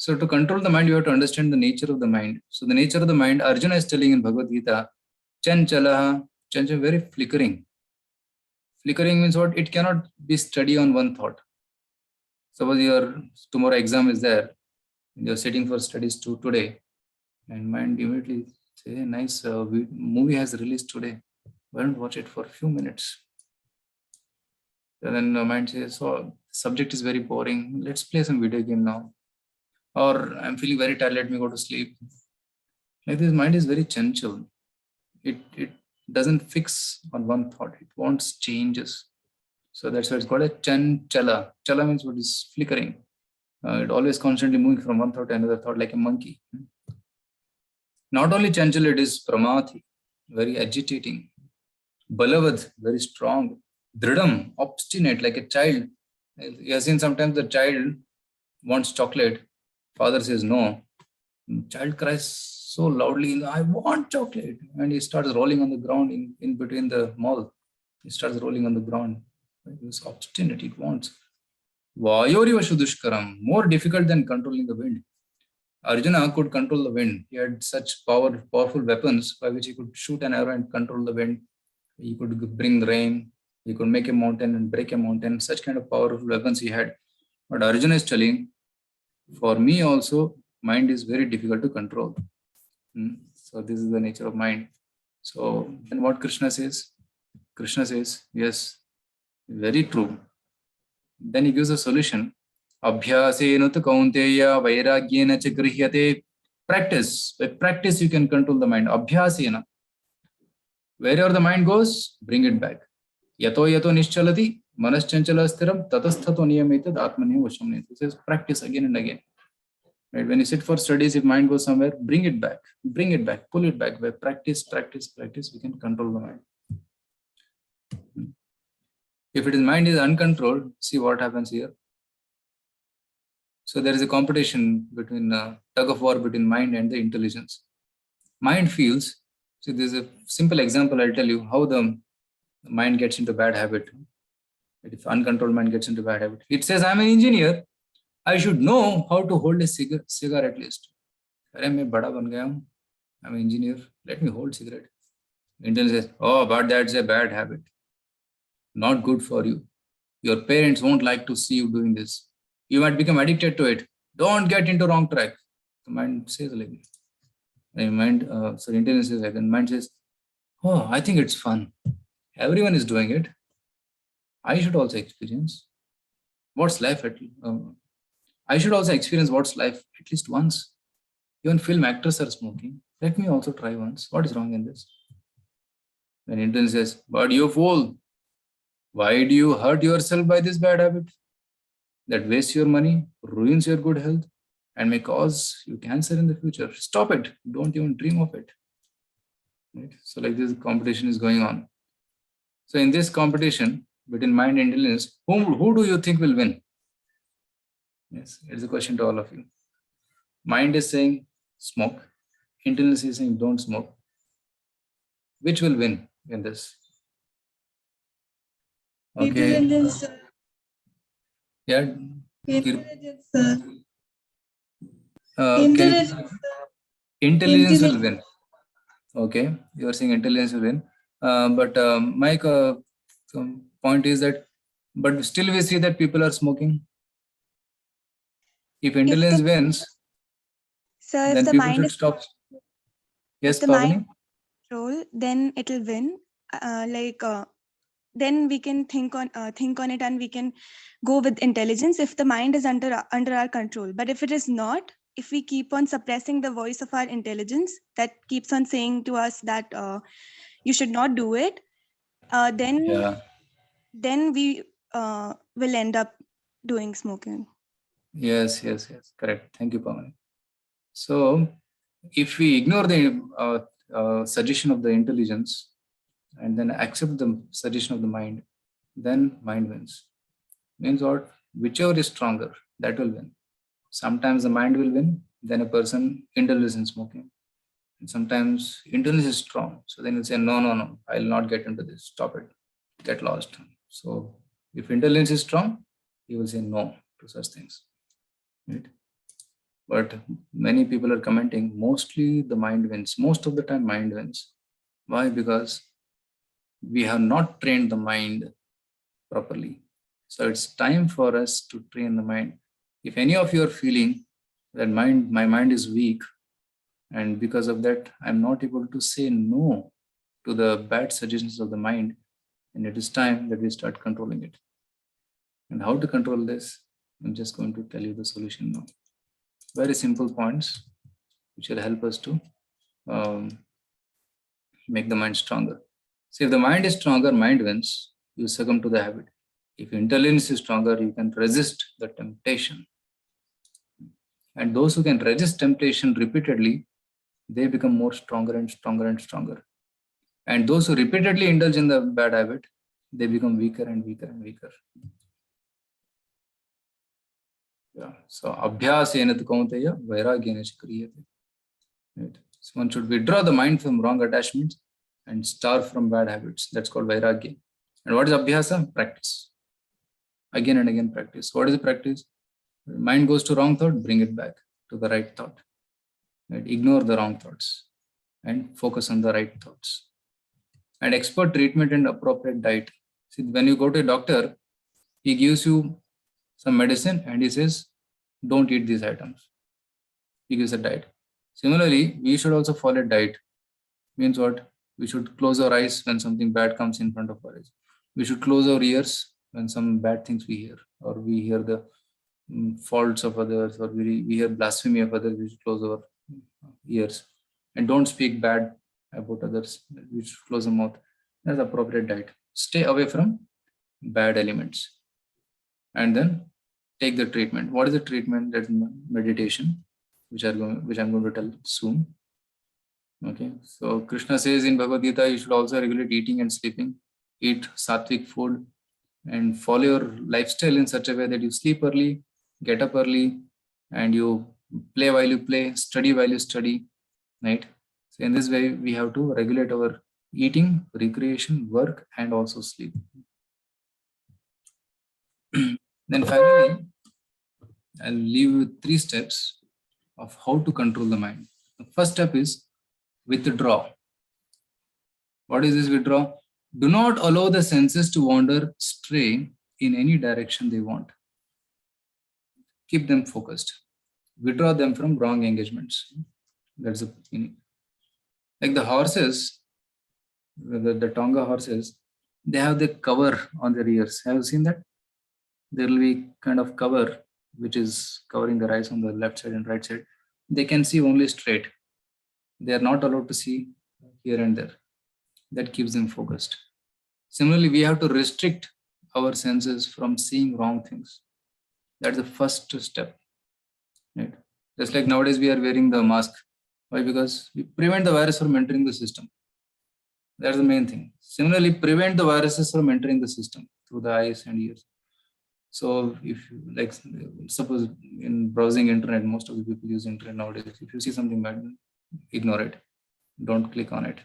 So to control the mind, you have to understand the nature of the mind. So the nature of the mind, Arjuna is telling in Bhagavad Gita, Chanchalaha, Chanchal, very flickering. Flickering means what? It cannot be steady on one thought. Suppose your tomorrow exam is there, and you're sitting for studies today, and mind immediately say, nice movie has released today. Why don't watch it for a few minutes? And then the mind says, oh, subject is very boring. Let's play some video game now. Or I'm feeling very tired. Let me go to sleep. Like this, mind is very chanchal. It doesn't fix on one thought. It wants changes. So that's why it's called a chanchala. Chala means what is flickering. It always constantly moving from one thought to another thought like a monkey. Not only chanchal, it is pramathi, very agitating. Balavad, very strong. Dridam, obstinate, like a child. You have seen sometimes the child wants chocolate. Father says no. Child cries so loudly, I want chocolate. And he starts rolling on the ground in between the mall. He starts rolling on the ground. He's obstinate, it wants. Vayoriva Shudushkaram, more difficult than controlling the wind. Arjuna could control the wind. He had such powerful weapons by which he could shoot an arrow and control the wind. He could bring rain. He could make a mountain and break a mountain. Such kind of powerful weapons he had. But Arjuna is telling, for me also, mind is very difficult to control. So this is the nature of mind. So then what Krishna says? Krishna says, yes, very true. Then he gives a solution. Abhyasena tu kaunteya vairagyena cha grihyate. Practice. By practice, you can control the mind. Abhyasena. Wherever the mind goes, bring it back. Yato yato nischalati manaschanchalam sthiram tatasthato niyamitad atmani vasham. It says practice again and again. Right? When you sit for studies, if mind goes somewhere, bring it back, pull it back. By practice, we can control the mind. If it is mind is uncontrolled, see what happens here. So there is a competition between tug of war between mind and the intelligence. Mind feels. So there's a simple example. I'll tell you how the mind gets into bad habit. If uncontrolled mind gets into bad habit, it says, I'm an engineer. I should know how to hold a cigar at least. I'm an engineer. Let me hold cigarette. Intelligence says, oh, but that's a bad habit. Not good for you. Your parents won't like to see you doing this. You might become addicted to it. Don't get into wrong track. The mind says like this. Intelligence says like, and mind says, oh, I think it's fun. Everyone is doing it. I should also experience. What's life I should also experience what's life at least once. Even film actors are smoking. Let me also try once. What is wrong in this? When intelligence says, but you fool. Why do you hurt yourself by this bad habit? That wastes your money, ruins your good health, and may cause you cancer in the future. Stop it. Don't even dream of it. Right? So like this competition is going on. So in this competition between mind and intelligence, who do you think will win? Yes, it's a question to all of you. Mind is saying smoke. Intelligence is saying don't smoke. Which will win in this? Okay. Intelligence, sir. Yeah. Intelligence, sir. Intelligence Intelligence. will win. Okay, you are saying intelligence will win. But my point is that, but still we see that people are smoking. If intelligence wins, So if then the people mind should is stop. Yes, if the mind Pavani? control, then it'll win. Then we can think on it, and we can go with intelligence if the mind is under our control. But if it is not, if we keep on suppressing the voice of our intelligence that keeps on saying to us that you should not do it, then we will end up doing smoking. Yes, correct. Thank you, Pavani. So if we ignore the suggestion of the intelligence and then accept the suggestion of the mind, then mind wins. Means what? Whichever is stronger, that will win. Sometimes the mind will win, then a person indulges in smoking. And sometimes intelligence is strong. So then you say, no, I'll not get into this. Stop it. Get lost. So if intelligence is strong, he will say no to such things. Right? But many people are commenting, mostly the mind wins. Most of the time, mind wins. Why? Because we have not trained the mind properly. So it's time for us to train the mind. If any of you are feeling that my mind is weak, and because of that, I'm not able to say no to the bad suggestions of the mind, and it is time that we start controlling it. And how to control this? I'm just going to tell you the solution now. Very simple points which will help us to make the mind stronger. So if the mind is stronger, mind wins, you succumb to the habit. If intelligence is stronger, you can resist the temptation. And those who can resist temptation repeatedly, they become more stronger and stronger and stronger. And those who repeatedly indulge in the bad habit, they become weaker and weaker and weaker. Yeah. So abhyasena tu kaunteya vairagyena cha kriyate. Right. So one should withdraw the mind from wrong attachments and starve from bad habits. That's called vairagya. And what is abhyasa? Practice. Again and again practice. What is the practice? Mind goes to wrong thought, bring it back to the right thought. Right? Ignore the wrong thoughts and focus on the right thoughts. And expert treatment and appropriate diet. See, when you go to a doctor, he gives you some medicine and he says, don't eat these items. He gives a diet. Similarly, we should also follow a diet. Means what? We should close our eyes when something bad comes in front of our eyes. We should close our ears when some bad things we hear, or we hear the faults of others, or we hear blasphemy of others. We should close our ears and don't speak bad about others. We should close the mouth. That's appropriate diet. Stay away from bad elements, and then take the treatment. What is the treatment? That's meditation, which I'm going to tell soon. Okay, so Krishna says in Bhagavad Gita, you should also regulate eating and sleeping, eat sattvic food, and follow your lifestyle in such a way that you sleep early, get up early, and you play while you play, study while you study, right? So in this way, we have to regulate our eating, recreation, work, and also sleep. Then finally, I'll leave you with 3 steps of how to control the mind. The first step is withdraw. What is this withdraw? Do not allow the senses to wander stray in any direction they want. Keep them focused. Withdraw them from wrong engagements. That's the meaning. Like the horses, the Tonga horses, they have the cover on their ears. Have you seen that? There will be kind of cover which is covering their eyes on the left side and right side. They can see only straight. They are not allowed to see here and there. That keeps them focused. Similarly, we have to restrict our senses from seeing wrong things. That's the first step. Right? Just like nowadays we are wearing the mask. Why? Because we prevent the virus from entering the system. That's the main thing. Similarly, prevent the viruses from entering the system through the eyes and ears. So if you, like, suppose in browsing internet, most of the people use internet nowadays. If you see something bad, ignore it. Don't click on it.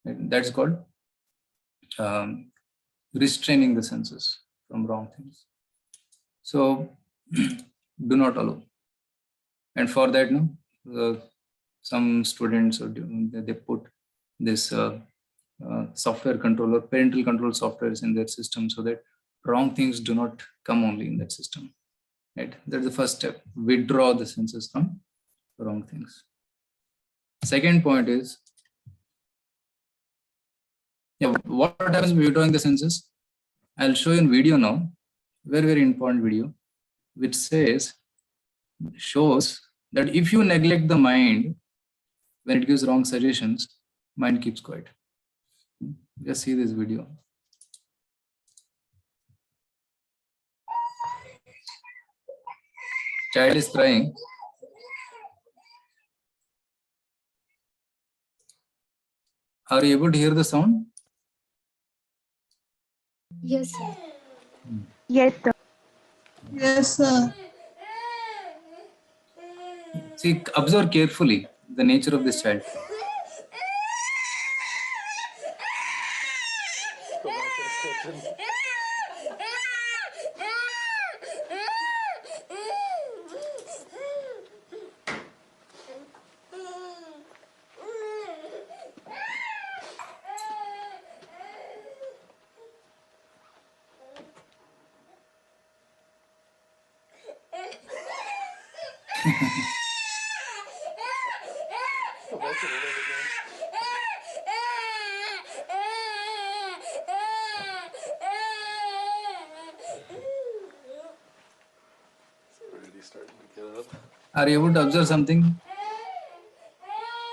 Right? That's called restraining the senses from wrong things. So do not allow. And for that, some students, they put this software controller, parental control softwares in their system so that wrong things do not come only in that system. Right? That's the first step. Withdraw the senses from wrong things. Second point is, what happens when withdrawing the senses? I'll show you in video now, very, very important video, which shows that if you neglect the mind when it gives wrong suggestions, mind keeps quiet. Just see this video. Child is crying. Are you able to hear the sound? Yes, sir. Yes, sir. Yes, sir. See, observe carefully the nature of this child. Are you able to observe something?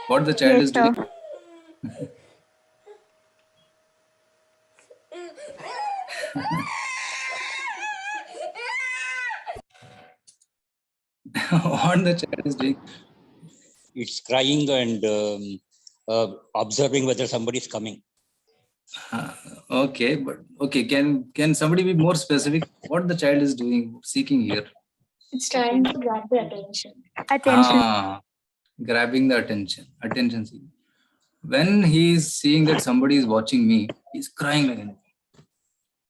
What the child Yes, is sir. doing? What the child is doing? It's crying and observing whether somebody is coming. Okay, but okay, can somebody be more specific? What the child is doing, seeking here? It's trying to grab the attention. Attention. Grabbing the attention seeking. When he is seeing that somebody is watching me, he's crying like anything.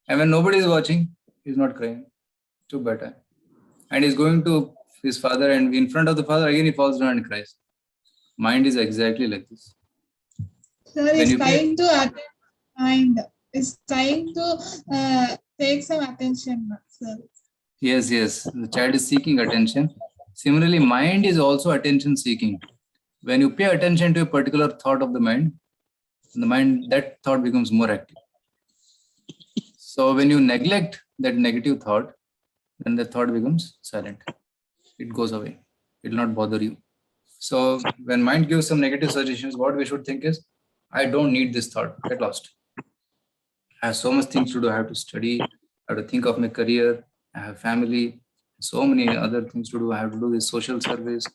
And when nobody is watching, he's not crying. Too better. And he's going to his father, and in front of the father, again he falls down and cries. Mind is exactly like this. Sir When is you pay, trying to attend mind. Is trying to take some attention, sir. yes, the child is seeking attention. Similarly, mind is also attention seeking. When you pay attention to a particular thought of the mind, that thought becomes more active. So when you neglect that negative thought, then the thought becomes silent. It goes away. It will not bother you. So when mind gives some negative suggestions, what we should think is, I don't need this thought. Get lost. I have so much things to do. I have to study. I have to think of my career. I have family. So many other things to do. I have to do this social service.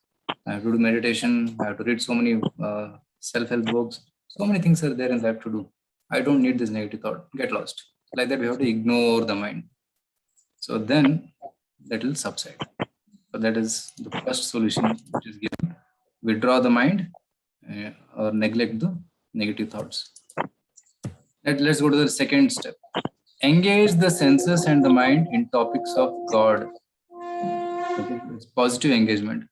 I have to do meditation. I have to read so many self-help books. So many things are there in life to do. I don't need this negative thought. Get lost. Like that, we have to ignore the mind. So then that will subside. So that is the first solution which is given. Withdraw the mind or neglect the negative thoughts. Let's go to the second step. Engage the senses and the mind in topics of God. Okay, it's positive engagement.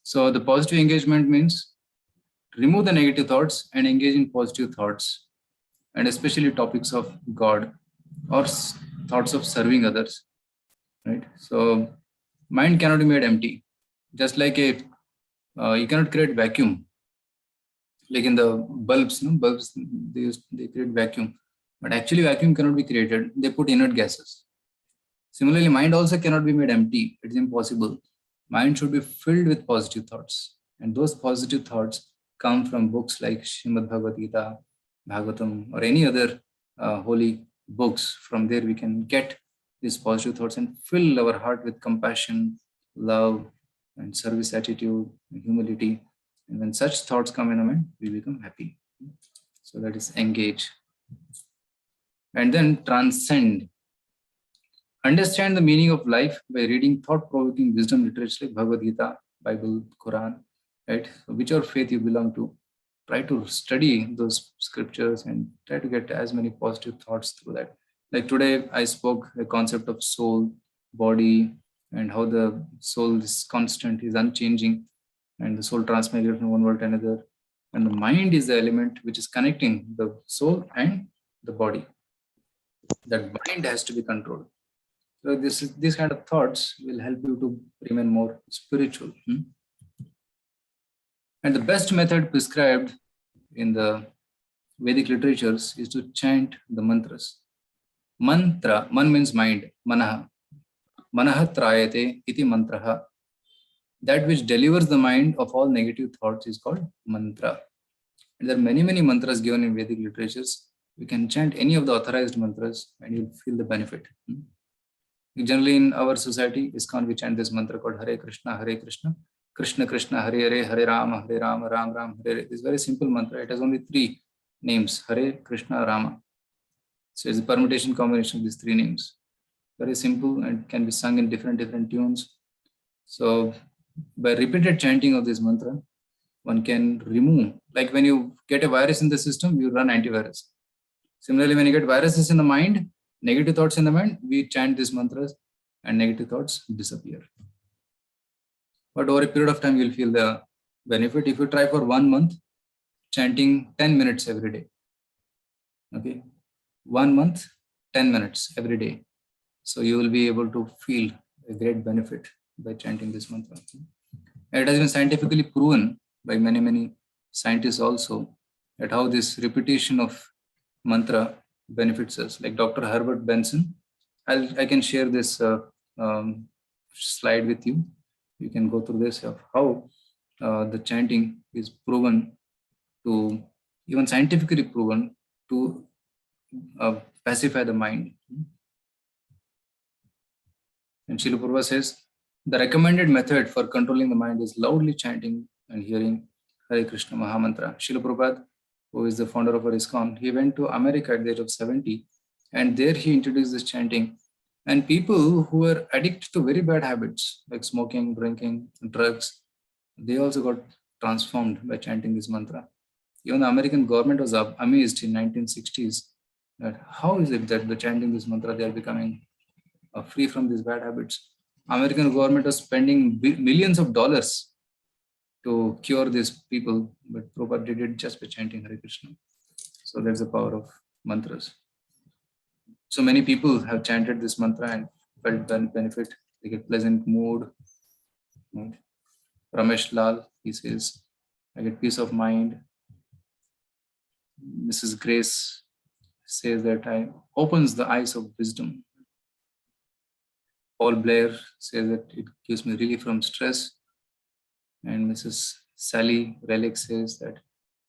So the positive engagement means remove the negative thoughts and engage in positive thoughts, and especially topics of God or thoughts of serving others. Right. So mind cannot be made empty. Just like you cannot create vacuum. Like in the bulbs, bulbs they create vacuum, but actually vacuum cannot be created. They put inert gases. Similarly, mind also cannot be made empty. It is impossible. Mind should be filled with positive thoughts, and those positive thoughts come from books like Srimad Bhagavad Gita, Bhagavatam, or any other holy books. From there, we can get these positive thoughts and fill our heart with compassion, love, and service attitude, and humility. And when such thoughts come in our mind, we become happy. So that is engage. And then transcend. Understand the meaning of life by reading thought-provoking wisdom literature like Bhagavad Gita, Bible, Quran, right? So whichever faith you belong to, try to study those scriptures and try to get as many positive thoughts through that. Like today, I spoke the concept of soul, body, and how the soul is constant, is unchanging, and the soul transmigrates from one world to another. And the mind is the element which is connecting the soul and the body. That mind has to be controlled. So these kind of thoughts will help you to remain more spiritual. And the best method prescribed in the Vedic literatures is to chant the mantras. Mantra, man means mind, manaha. Manaha trayate iti mantraha. That which delivers the mind of all negative thoughts is called mantra. And there are many, many mantras given in Vedic literatures. You can chant any of the authorized mantras and you'll feel the benefit. Generally in our society, ISKCON, we chant this mantra called Hare Krishna, Krishna Krishna, Hare Hare, Hare Rama, Ram Ram, Hare Hare. This is very simple mantra. It has only 3 names, Hare, Krishna, Rama. So it's a permutation combination of these 3 names. Very simple and can be sung in different tunes. So by repeated chanting of this mantra, one can remove, like when you get a virus in the system, you run antivirus. Similarly, when you get viruses in the mind, negative thoughts in the mind, we chant these mantras and negative thoughts disappear. But over a period of time, you'll feel the benefit. If you try for 1 month, chanting 10 minutes every day. Okay, 1 month, 10 minutes every day. So you will be able to feel a great benefit by chanting this mantra. And it has been scientifically proven by many scientists also that how this repetition of mantra benefits us. Like Dr. Herbert Benson, I can share this slide with you. You can go through this of how the chanting is proven to, even scientifically proven to pacify the mind. And Srila Prabhupada says, the recommended method for controlling the mind is loudly chanting and hearing Hare Krishna Mahamantra. Srila Prabhupada, who is the founder of our ISKCON, he went to America at the age of 70, and there he introduced this chanting. And people who were addicted to very bad habits like smoking, drinking, drugs, they also got transformed by chanting this mantra. Even the American government was amazed in 1960s that how is it that by chanting this mantra they are becoming free from these bad habits. American government was spending millions of dollars to cure these people, but Prabhupada did it just by chanting Hare Krishna. So that's the power of mantras. So many people have chanted this mantra and felt benefit. They get pleasant mood. Right? Ramesh Lal, he says, I get peace of mind. Mrs. Grace says that I opens the eyes of wisdom. Paul Blair says that it gives me relief from stress. And Mrs. Sally Relic says that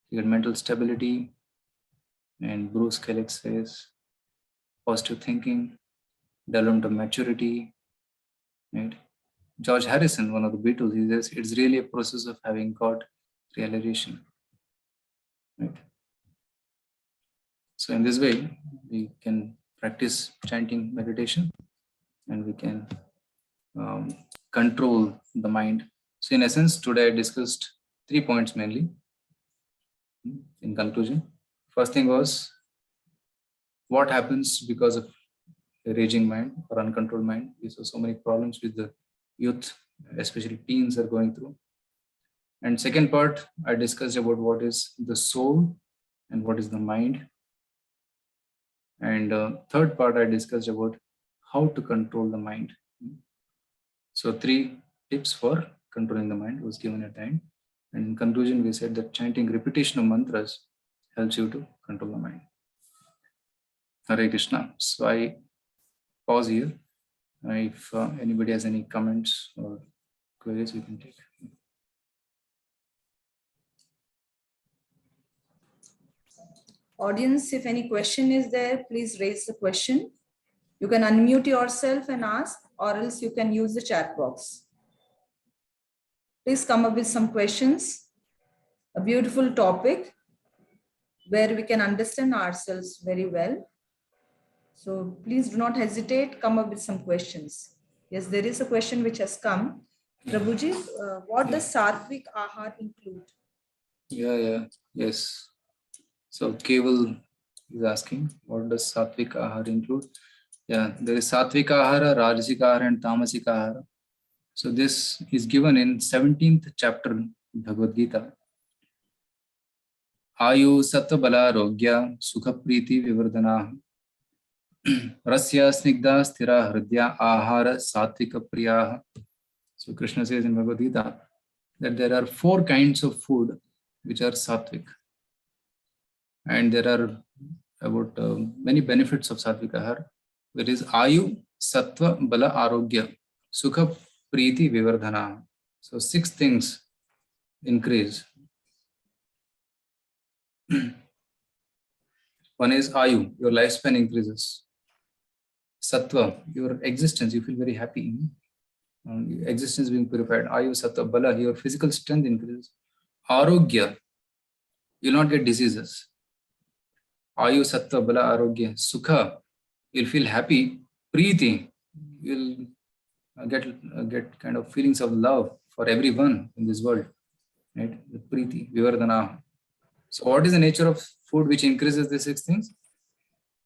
you get mental stability. And Bruce Kellick says positive thinking, development of maturity. Right? George Harrison, one of the Beatles, he says it's really a process of having got realization. Right? So in this way, we can practice chanting meditation and we can control the mind. So in essence, today I discussed 3 points mainly. In conclusion, first thing was what happens because of a raging mind or uncontrolled mind. We saw so many problems with the youth, especially teens are going through. And second part, I discussed about what is the soul and what is the mind. And third part, I discussed about how to control the mind. So 3 tips for controlling the mind was given at the end. And in conclusion, we said that chanting repetition of mantras helps you to control the mind. Hare Krishna. So I pause here. If anybody has any comments or queries, we can take. Audience, if any question is there, please raise the question. You can unmute yourself and ask, or else you can use the chat box. Please come up with some questions. A beautiful topic where we can understand ourselves very well. So please do not hesitate, come up with some questions. Yes, there is a question which has come. Prabhuji, what does Sattvic Ahar include? Yes. So Keval is asking, what does Sattvic Ahar include? Yeah, there is Sattvic Ahara, Rajasic Ahara and Tamasic Ahara. So this is given in 17th chapter Bhagavad Gita. Ayu Sattva Bala Rogya Sukha Priti Vivardhana Rasya Snigdha Sthira Hridya Ahara Sattvika Priyaha. So Krishna says in Bhagavad Gita that there are 4 kinds of food which are sattvic. And there are about many benefits of sattvic ahar. There is Ayu, Sattva, Bala, Arogya, Sukha, Priti, Vivardhana. So 6 things increase. One is Ayu, your lifespan increases. Sattva, your existence, you feel very happy. Your existence being purified. Ayu, Sattva, Bala, your physical strength increases. Arogya, you will not get diseases. Ayu, Sattva, Bala, Arogya, Sukha, you'll feel happy. Preeti, you'll get kind of feelings of love for everyone in this world. Right? The Preeti, Vivardhana. So what is the nature of food which increases these 6 things?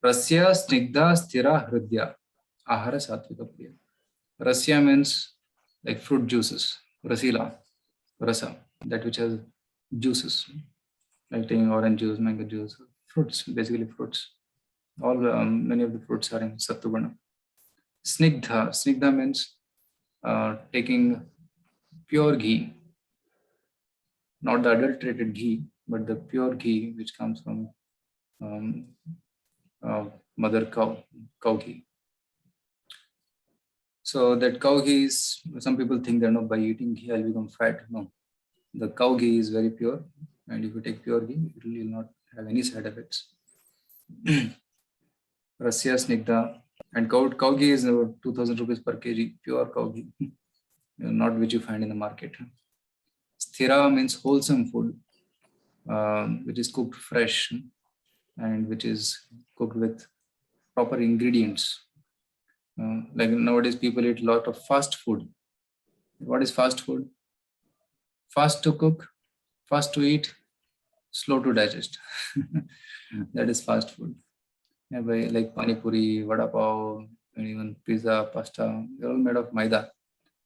Rasya, Snigdha, Sthira, Hridya, Ahara, Sattvika, Priya. Rasya means like fruit juices. Rasila, Rasa, that which has juices. Like taking orange juice, mango juice, fruits, basically fruits. All many of the fruits are in Sattva. Snigdha. Snigdha means taking pure ghee, not the adulterated ghee, but the pure ghee which comes from um, mother cow ghee. So that cow ghee is, some people think that no, by eating ghee I'll become fat. No, the cow ghee is very pure, and if you take pure ghee, it will not have any side effects. Rasya snigdha, and cow ghee is 2,000 rupees per kg, pure cow ghee, not which you find in the market. Sthira means wholesome food, which is cooked fresh and which is cooked with proper ingredients. Like nowadays, people eat a lot of fast food. What is fast food? Fast to cook, fast to eat, slow to digest. That is fast food. Yeah, like pani puri, vada pav, and even pizza, pasta, they're all made of maida.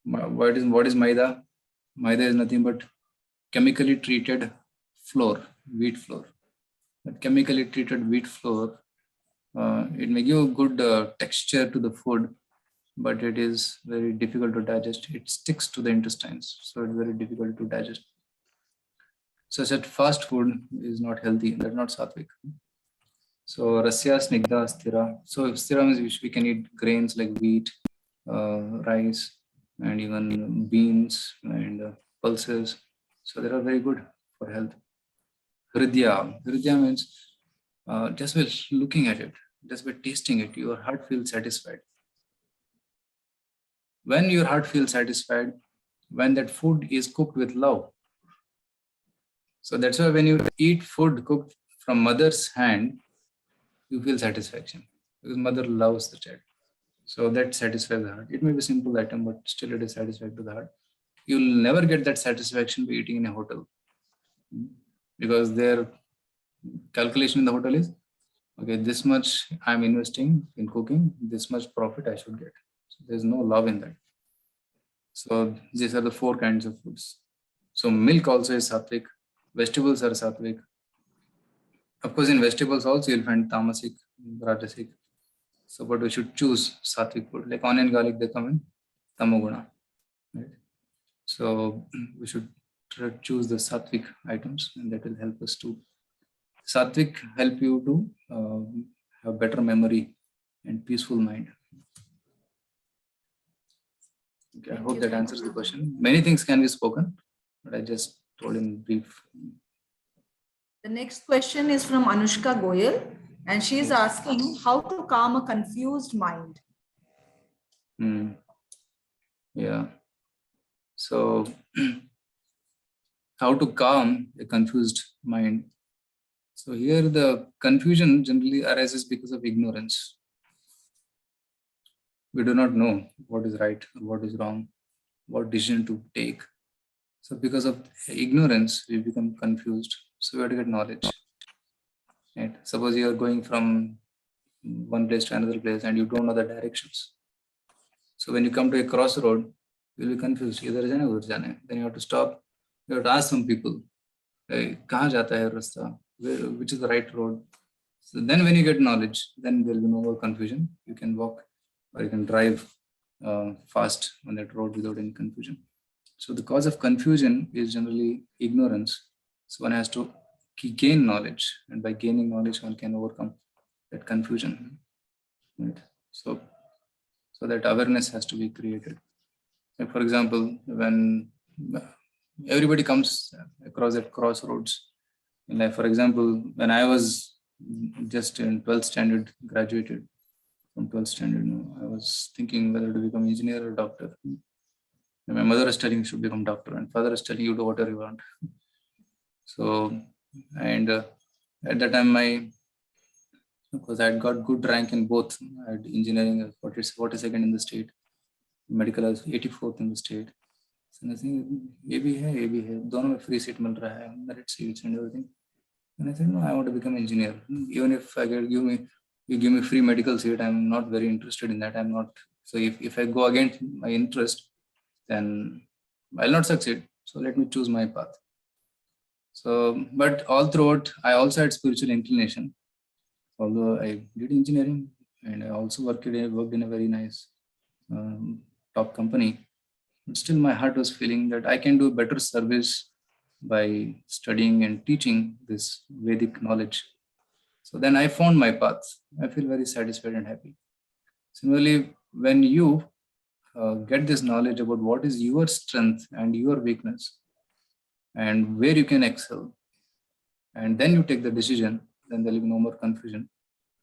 What is maida? Maida is nothing but chemically treated flour, wheat flour. That chemically treated wheat flour, it may give good texture to the food, but it is very difficult to digest. It sticks to the intestines, so it's very difficult to digest. So that fast food is not healthy. That's not sattvic. So rasya snigdha sthira. So sthira means we can eat grains like wheat, rice, and even beans and pulses. So they are very good for health. Hridya. Hridya means just by looking at it, just by tasting it, your heart feels satisfied. When your heart feels satisfied, when that food is cooked with love. So that's why when you eat food cooked from mother's hand, you feel satisfaction because mother loves the child. So that satisfies the heart. It may be a simple item, but still it is satisfying to the heart. You'll never get that satisfaction by eating in a hotel because their calculation in the hotel is, okay, this much I'm investing in cooking, this much profit I should get. So there's no love in that. So these are the 4 kinds of foods. So milk also is sattvic, vegetables are sattvic. Of course, in vegetables also you'll find tamasic, rajasic. So, but we should choose sattvic food. Like onion, garlic, they come in tamoguna. Right? So we should choose the sattvic items, and that will help us to. Sattvic help you to have better memory and peaceful mind. Okay, I hope that answers the question. Many things can be spoken, but I just told in brief. The next question is from Anushka Goyal, and she is asking how to calm a confused mind. Yeah. So, how to calm a confused mind? So here the confusion generally arises because of ignorance. We do not know what is right, what is wrong, what decision to take. So because of ignorance, we become confused. So we have to get knowledge. Right? Suppose you are going from one place to another place and you don't know the directions. So when you come to a crossroad, you'll be confused. Either jane, udhar jane. Then you have to stop. You have to ask some people, hey, kahan jata hai rasta? Which is the right road? So then when you get knowledge, then there will be no more confusion. You can walk or you can drive fast on that road without any confusion. So the cause of confusion is generally ignorance. So one has to gain knowledge, and by gaining knowledge, one can overcome that confusion. Right? So that awareness has to be created. Like for example, when everybody comes across at crossroads, like for example, when I was just in 12th standard, graduated from 12th standard, I was thinking whether to become engineer or doctor. And my mother is telling you should become doctor, and father is telling you do whatever you want. So, and at that time, because I had got good rank in both. I had engineering 42nd in the state, medical I was 84th in the state. So I think ये भी है, दोनों में free seat मिल रहा है, merit seats and everything. And I said, no, I want to become engineer. Even if you give me free medical seat, I'm not very interested in that. I'm not. So if I go against my interest, then I'll not succeed. So let me choose my path. So, but all throughout, I also had spiritual inclination. Although I did engineering and I also worked in a very nice top company, But still my heart was feeling that I can do better service by studying and teaching this Vedic knowledge. So then I found my path. I feel very satisfied and happy. Similarly, when you get this knowledge about what is your strength and your weakness and where you can excel, and then you take the decision, then there will be no more confusion.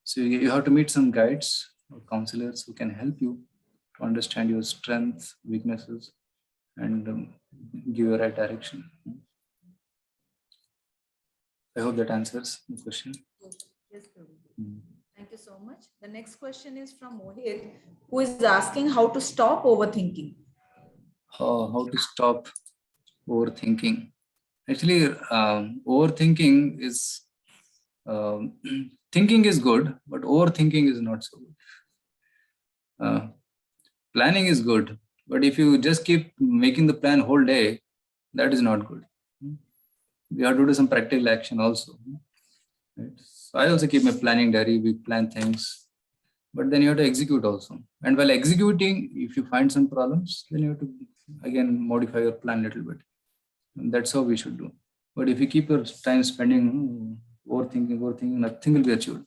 So you have to meet some guides or counselors who can help you to understand your strengths, weaknesses, and give you a right direction. I hope that answers the question. Yes, Prabhu. Thank you so much. The next question is from Mohit, who is asking how to stop overthinking. How to stop overthinking? Actually, overthinking is thinking is good, but overthinking is not so good. Planning is good, but if you just keep making the plan whole day, that is not good. We have to do some practical action also. Right? So I also keep my planning diary. We plan things, but then you have to execute also. And while executing, if you find some problems, then you have to again modify your plan a little bit. And that's how we should do. But if you keep your time spending overthinking, nothing will be achieved.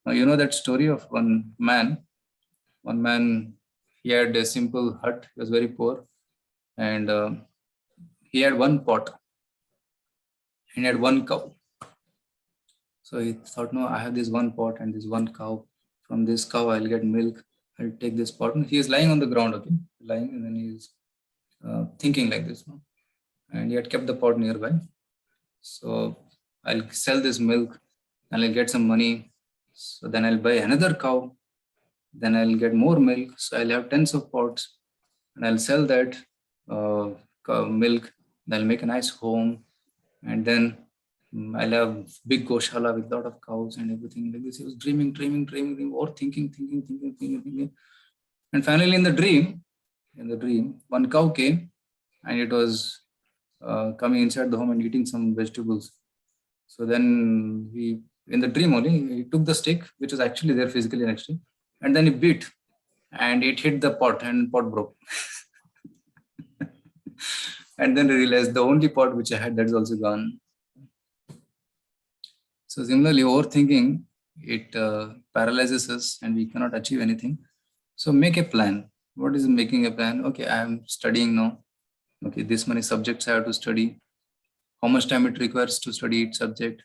Now, you know that story of one man. One man, he had a simple hut. He was very poor, and he had one pot. He had one cow. So he thought, no, I have this one pot and this one cow. From this cow, I'll get milk. I'll take this pot. And he is lying on the ground, okay, lying, and then he is thinking like this. And he had kept the pot nearby. So I'll sell this milk and I'll get some money. So then I'll buy another cow. Then I'll get more milk. So I'll have tens of pots and I'll sell that milk. Then I'll make a nice home. And then I'll have big goshala with a lot of cows and everything like this. He was dreaming, or thinking. And finally in the dream, one cow came and it was coming inside the home and eating some vegetables. So then in the dream only, he took the stick, which was actually there physically next to him, and then he beat and it hit the pot and pot broke. And then he realized the only pot which I had, that is also gone. So similarly, overthinking, it paralyzes us and we cannot achieve anything. So make a plan. What is making a plan? Okay, I am studying now. Okay, this many subjects I have to study. How much time it requires to study each subject?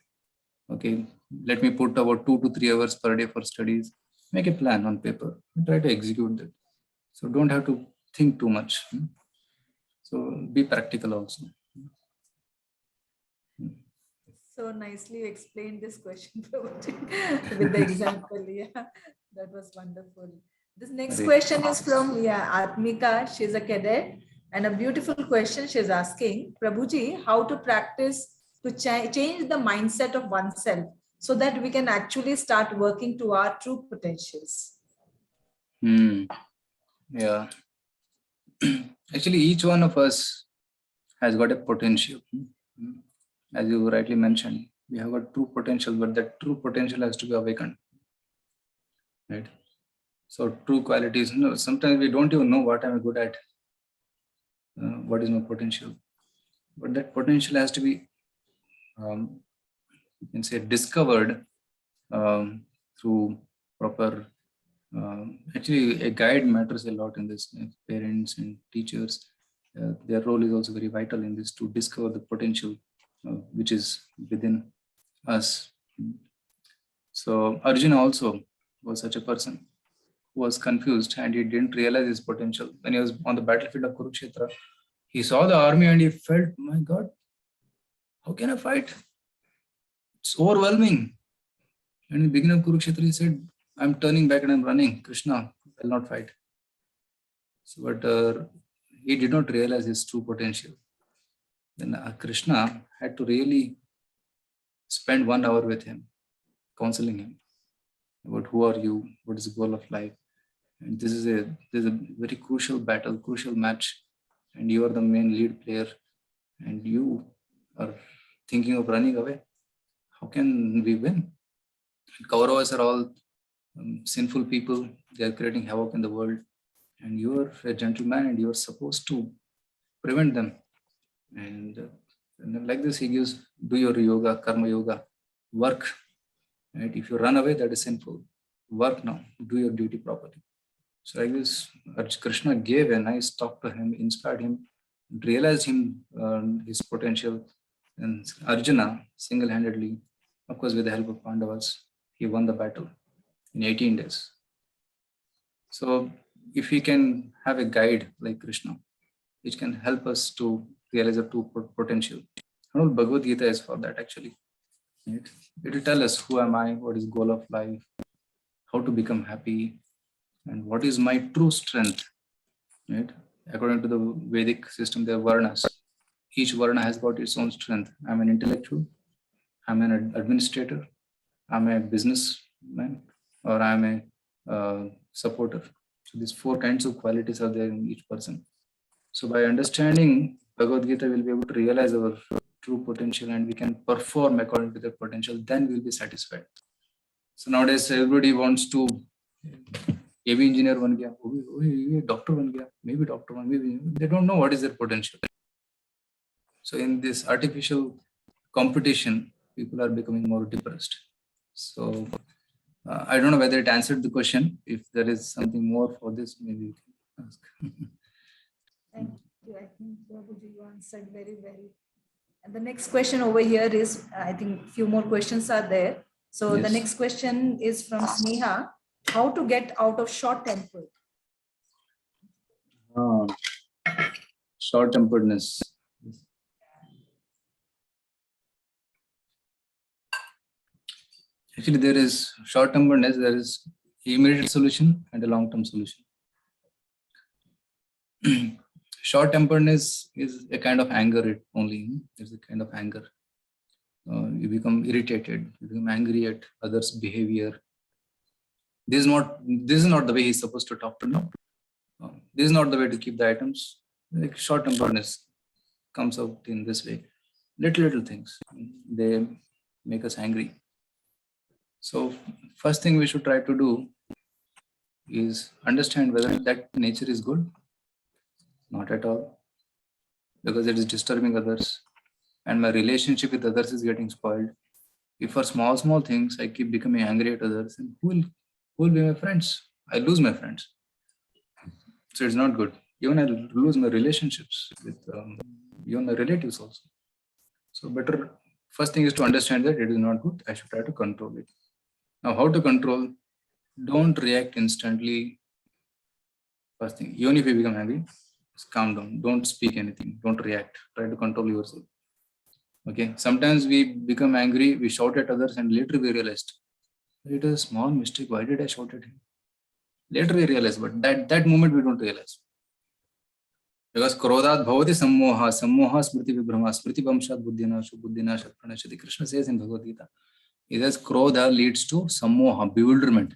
Okay, let me put about 2 to 3 hours per day for studies. Make a plan on paper and try to execute that. So don't have to think too much. So be practical also. So nicely you explained this question with the example. Yeah, that was wonderful. This next question is from Atmika. She's a cadet. And a beautiful question she's asking, Prabhuji, how to practice to change the mindset of oneself so that we can actually start working to our true potentials. Yeah. Actually, each one of us has got a potential. As you rightly mentioned, we have got true potential, but that true potential has to be awakened. Right? So true qualities, sometimes we don't even know what I'm good at. What is my potential? But that potential has to be, you can say, discovered through proper. Actually, a guide matters a lot in this. Parents and teachers, their role is also very vital in this to discover the potential which is within us. So Arjuna also was such a person who was confused and he didn't realize his potential. When he was on the battlefield of Kurukshetra, he saw the army and he felt, my God, how can I fight? It's overwhelming. And in the beginning of Kurukshetra, he said, I'm turning back and I'm running. Krishna will not fight. So, but he did not realize his true potential. Then Krishna had to really spend 1 hour with him, counseling him about who are you, what is the goal of life. And this is a very crucial battle, crucial match, and you are the main lead player, and you are thinking of running away. How can we win? Kauravas are all sinful people. They are creating havoc in the world, and you are a gentleman, and you are supposed to prevent them. And like this, he gives, do your yoga, karma yoga, work. Right? If you run away, that is sinful. Work now, do your duty properly. So like this, Krishna gave a nice talk to him, inspired him, realized him, his potential. And Arjuna, single-handedly, of course, with the help of Pandavas, he won the battle in 18 days. So if we can have a guide like Krishna, which can help us to realize the true potential. And Bhagavad Gita is for that actually. Right? It will tell us who am I, what is goal of life, how to become happy, and what is my true strength. Right? According to the Vedic system, there are varnas. Each varna has got its own strength. I'm an intellectual, I'm an administrator, I'm a businessman, or I'm a supporter. So these 4 kinds of qualities are there in each person. So by understanding Bhagavad Gita, we'll be able to realize our true potential and we can perform according to that potential, then we'll be satisfied. So nowadays, everybody wants to AV engineer ban gaya, doctor ban gaya, maybe doctor ban, maybe they don't know what is their potential. So in this artificial competition, people are becoming more depressed. So I don't know whether it answered the question. If there is something more for this, maybe you can ask. Thank you. I think Babuji, you answered very well. And the next question over here is, I think few more questions are there. So the Yes. next question is from Sneha. How to get out of short temper? Short-temperedness. Actually, there is short-temperedness, there is immediate solution and a long-term solution. Short-temperedness is a kind of anger only. It's a kind of anger. You become irritated, you become angry at others' behavior. This is not the way he's supposed to talk to me. This is not the way to keep the items. Like short-temperedness comes out in this way. Little things, they make us angry. So first thing we should try to do is understand whether that nature is good. Not at all, because it is disturbing others and my relationship with others is getting spoiled. If for small things I keep becoming angry at others, then who will be my friends? I lose my friends. So it's not good. Even I lose my relationships with even my relatives also. So better, first thing is to understand that it is not good. I should try to control it. Now, how to control? Don't react instantly. First thing, even if you become angry, just calm down. Don't speak anything. Don't react. Try to control yourself. Okay. Sometimes we become angry, we shout at others, and later we realized it is a small mistake. Why did I shout at him? Later we realize, but that moment we don't realize. Because krodhat bhavati sammoha, sammoha smriti vibhrama, smriti vamshat buddhinashu, buddhinashat pranashati. Krishna says in Bhagavad Gita, it says krodha leads to sammoha, bewilderment.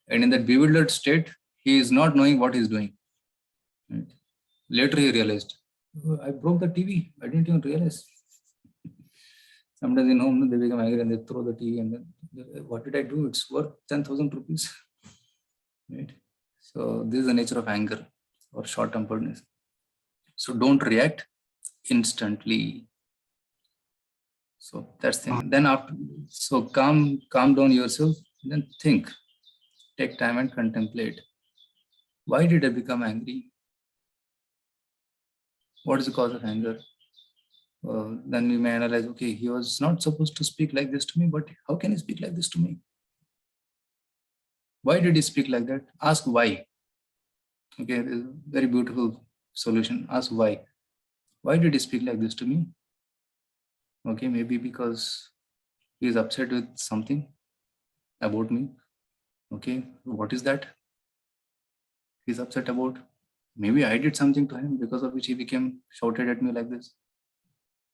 And in that bewildered state, he is not knowing what he is doing. Right? Later he realized, oh, I broke the TV. I didn't even realize. Sometimes in home, they become angry and they throw the TV and then, what did I do? It's worth 10,000 rupees. Right? So this is the nature of anger or short-temperedness. So don't react instantly. So that's the thing. Then after, so calm down yourself, then think. Take time and contemplate. Why did I become angry? What is the cause of anger? Then we may analyze, okay, he was not supposed to speak like this to me, but how can he speak like this to me? Why did he speak like that? Ask why. Okay, this is a very beautiful solution. Ask why. Why did he speak like this to me? Okay, maybe because he is upset with something about me. Okay, what is that he's upset about? Maybe I did something to him because of which he became shouted at me like this.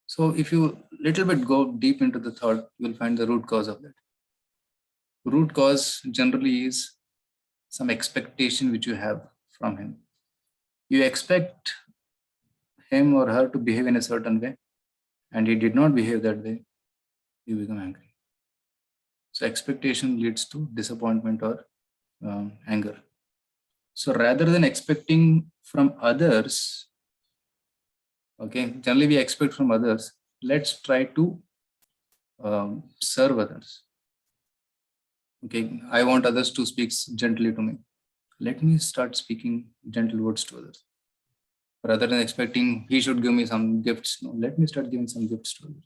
So if you little bit go deep into the thought, you'll find the root cause of that. Root cause generally is some expectation which you have from him. You expect him or her to behave in a certain way, and he did not behave that way, you become angry. So expectation leads to disappointment or anger. So rather than expecting from others Okay, generally we expect from others. Let's try to serve others. Okay, I want others to speak gently to me. Let me start speaking gentle words to others. Rather than expecting he should give me some gifts, no, let me start giving some gifts to others.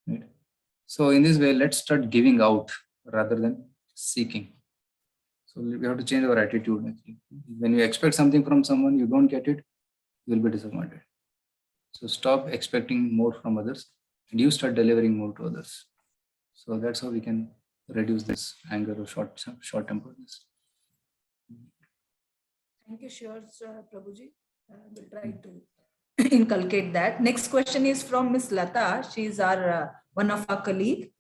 Right? So in this way, let's start giving out rather than seeking. So we have to change our attitude. Actually. When you expect something from someone, you don't get it, you will be disappointed. So stop expecting more from others and you start delivering more to others. So that's how we can reduce this anger or short-temperedness. Thank you, sure, Prabhuji. We'll try to inculcate that. Next question is from Miss Lata. She is our one of our colleague,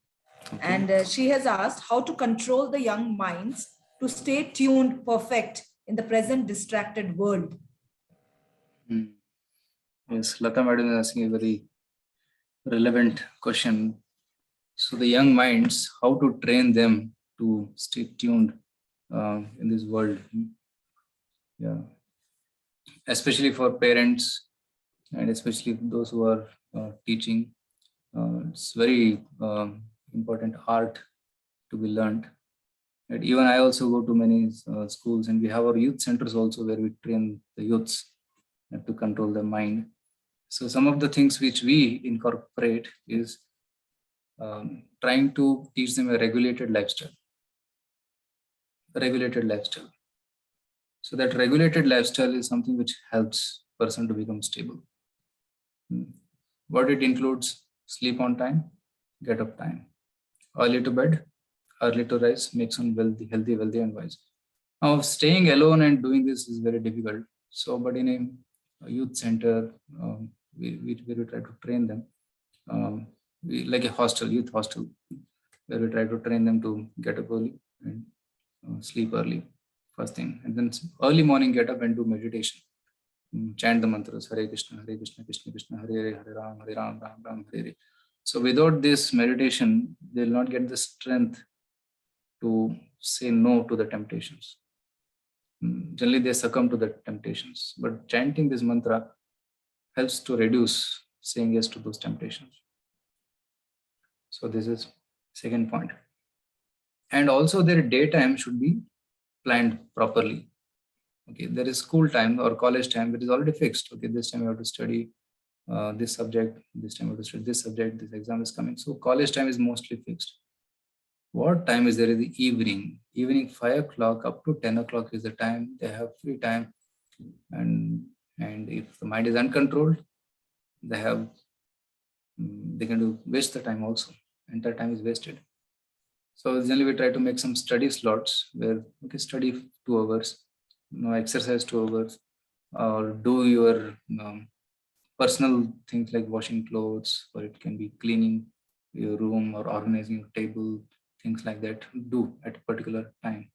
and she has asked how to control the young minds to stay tuned, perfect in the present distracted world. Yes, Lata Madam is asking a very relevant question. So the young minds, how to train them to stay tuned in this world? Yeah, especially for parents and especially those who are teaching. It's very important art to be learned. And even I also go to many schools, and we have our youth centers also where we train the youths to control their mind. So some of the things which we incorporate is trying to teach them a regulated lifestyle. So that regulated lifestyle is something which helps person to become stable. What it includes: sleep on time, get up time, early to bed, early to rise, makes one healthy, wealthy, and wise. Now, staying alone and doing this is very difficult. So, but in a youth center, we try to train them, like a youth hostel, where we try to train them to get up early and sleep early, first thing, and then early morning get up and do meditation. Chant the mantras Hare Krishna, Krishna Krishna, Hare Ram, Ram Ram, Hare Hare. So without this meditation, they will not get the strength to say no to the temptations. Generally, they succumb to the temptations. But chanting this mantra helps to reduce saying yes to those temptations. So this is second point. And also their daytime should be planned properly. Okay, there is school time or college time that is already fixed. Okay, this time you have to study this subject, this time you have to study this subject, this exam is coming. So college time is mostly fixed. What time is there in the evening? Evening 5 o'clock up to 10 o'clock is the time they have free time. And if the mind is uncontrolled, they can waste the time also. Entire time is wasted. So generally we try to make some study slots where study 2 hours, exercise 2 hours, or do your personal things like washing clothes, or it can be cleaning your room or organizing your table, things like that, do at a particular time.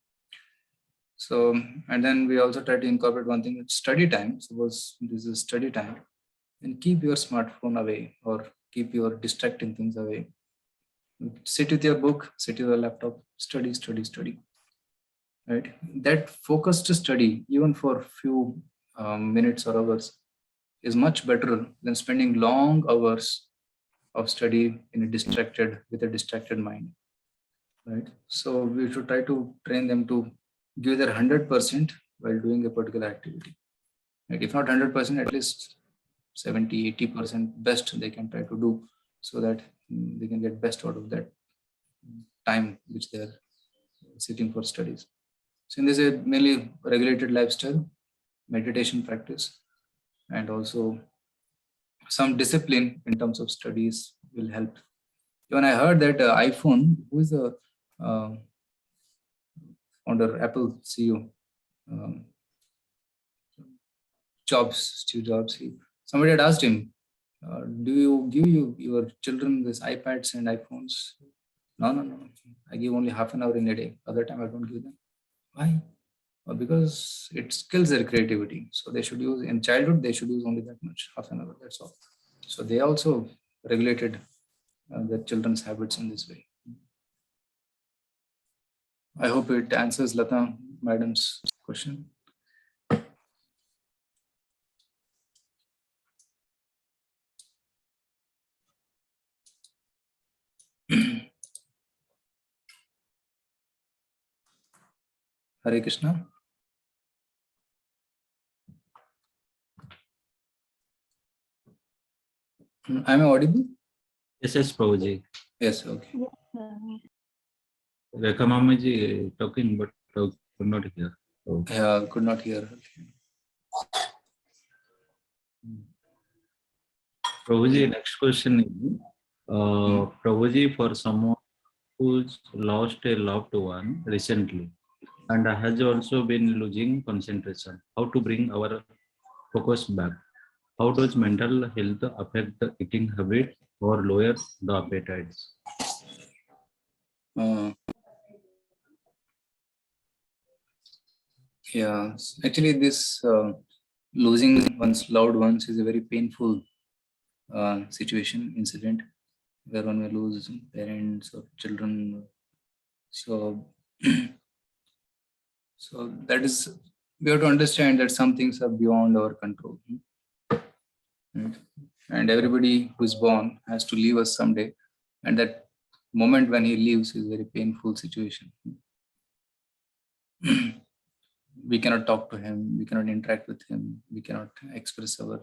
So, and then we also try to incorporate one thing, study time. Suppose this is study time, and keep your smartphone away or keep your distracting things away. Sit with your book, sit with your laptop, study. Right? That focused study, even for few minutes or hours, is much better than spending long hours of study with a distracted mind. Right? So we should try to train them to give their 100% while doing a particular activity. Right? If not 100%, at least 70, 80% best they can try to do, so that they can get best out of that time which they are sitting for studies. So in this is mainly regulated lifestyle, meditation practice, and also some discipline in terms of studies will help. When I heard that iPhone, who is the founder, Apple CEO, Steve Jobs, somebody had asked him, do you give your children these iPads and iPhones? No. I give only half an hour in a day. Other time I don't give them. Why? Well, because it skills their creativity. So they should use, in childhood, they should use only that much, half an hour, that's all. So they also regulated their children's habits in this way. I hope it answers Lata Madam's question. Hare Krishna. Am I audible? Yes, Prabhuji. Yes, okay. Rekha Mamaji talking, but could not hear. So, Yeah, could not hear. Prabhuji, next question is, Prabhuji, for someone who's lost a loved one recently and has also been losing concentration, how to bring our focus back? How does mental health affect the eating habit or lower the appetites? Yeah, actually, this losing one's loved ones is a very painful situation, incident, where one may lose parents or children. So, so that is, we have to understand that some things are beyond our control. Right? And everybody who is born has to leave us someday. And that moment when he leaves is a very painful situation. We cannot talk to him, we cannot interact with him, we cannot express our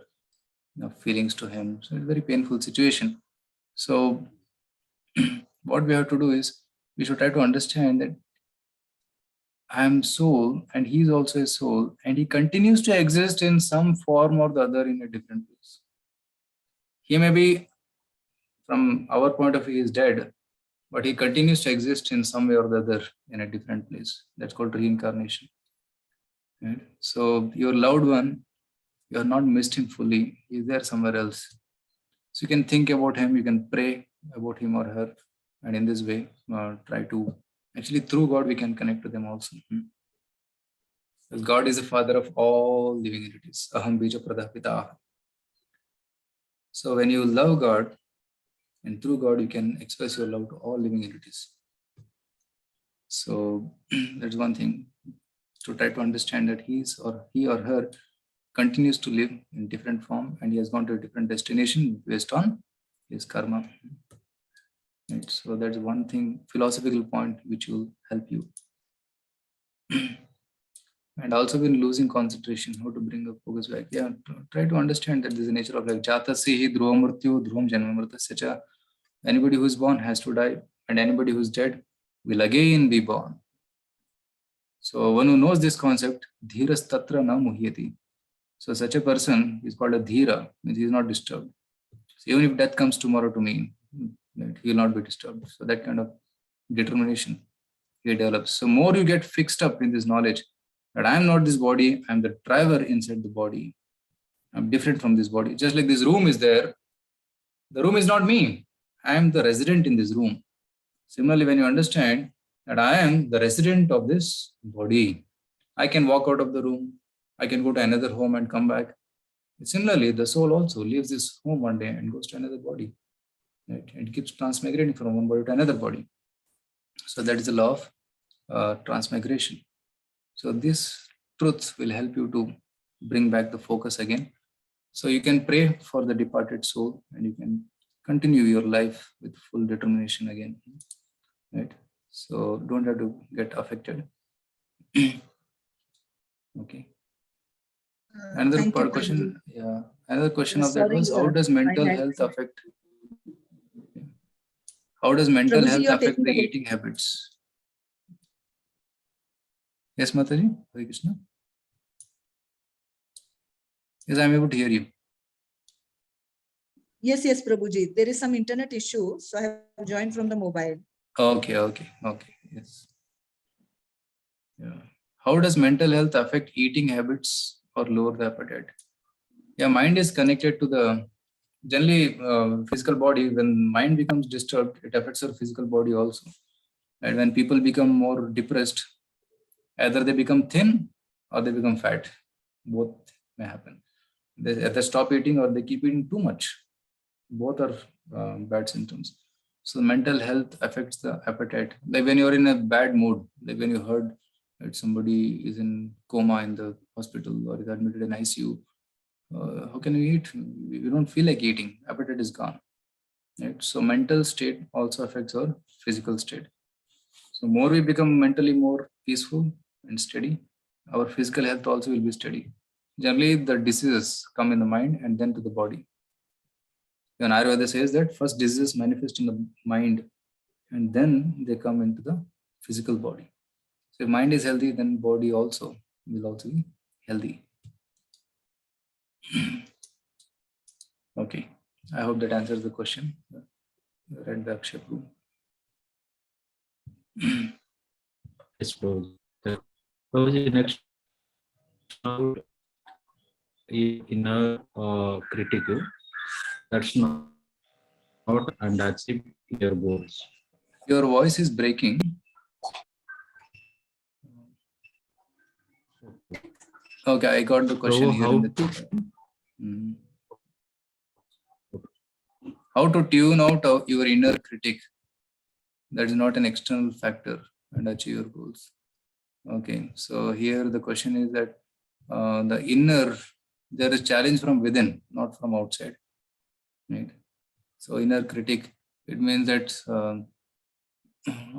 feelings to him. So it's a very painful situation. So what we have to do is we should try to understand that I am soul and he is also a soul, and he continues to exist in some form or the other in a different place. He may be, from our point of view, is dead, but he continues to exist in some way or the other in a different place. That's called reincarnation. Right? So your loved one, you have not missed him fully. He's there somewhere else. So you can think about him, you can pray about him or her, and in this way, try to, actually through God, we can connect to them also. Because God is the father of all living entities. Aham bija pradapita. So when you love God, and through God, you can express your love to all living entities. So that's one thing, to try to understand that he or her continues to live in different form, and he has gone to a different destination based on his karma. Right? So that's one thing, philosophical point, which will help you. And also when losing concentration, how to bring up focus back. Yeah, try to understand that this is the nature of life. Jata sihi dhruvam mrityu dhruvam janmamrtasya cha. Anybody who is born has to die, and anybody who is dead will again be born. So one who knows this concept, dhiras tatra na muhyati. So such a person is called a dhira, means he is not disturbed. So even if death comes tomorrow to me, he will not be disturbed. So that kind of determination he develops. So more you get fixed up in this knowledge that I am not this body, I am the driver inside the body. I'm different from this body. Just like this room is there, the room is not me. I am the resident in this room. Similarly, when you understand that I am the resident of this body, I can walk out of the room, I can go to another home and come back. Similarly, the soul also leaves this home one day and goes to another body. Right? It keeps transmigrating from one body to another body. So that is the law of transmigration. So this truth will help you to bring back the focus again. So you can pray for the departed soul, and you can continue your life with full determination again. Right? So don't have to get affected. Okay. Another Thank you, question, yeah. Another question Prabhuji. of that Sorry, was, how does my mental hand. health affect? How does mental Prabhuji, health you're affect taking the the eating habits? Yes, Mataji, Hare Krishna. Yes, I'm able to hear you. Yes, Prabhuji. There is some internet issue, so I have joined from the mobile. Okay, yes. Yeah. How does mental health affect eating habits or lower the appetite? Yeah, mind is connected to the generally physical body. When mind becomes disturbed, it affects your physical body also. And when people become more depressed, either they become thin or they become fat. Both may happen. They either stop eating or they keep eating too much. Both are bad symptoms. So mental health affects the appetite. Like when you're in a bad mood, like when you heard that somebody is in coma in the hospital or is admitted in ICU, how can you eat? You don't feel like eating. Appetite is gone. right? So mental state also affects our physical state. So more we become mentally more peaceful and steady, our physical health also will be steady. Generally, the diseases come in the mind and then to the body. When Ayurveda says that first diseases manifest in the mind and then they come into the physical body. So if mind is healthy, then body also will also be healthy. Okay, I hope that answers the question. Read the Akshay proof. Yes, Prabhuji. Prabhuji, next about inner critic. That's not and achieve your goals. Your voice is breaking. Okay, I got the question Prabhu, here in the chat. How to tune out your inner critic that is not an external factor and achieve your goals. Okay, so here the question is that the inner, there is challenge from within, not from outside, right? So inner critic, it means that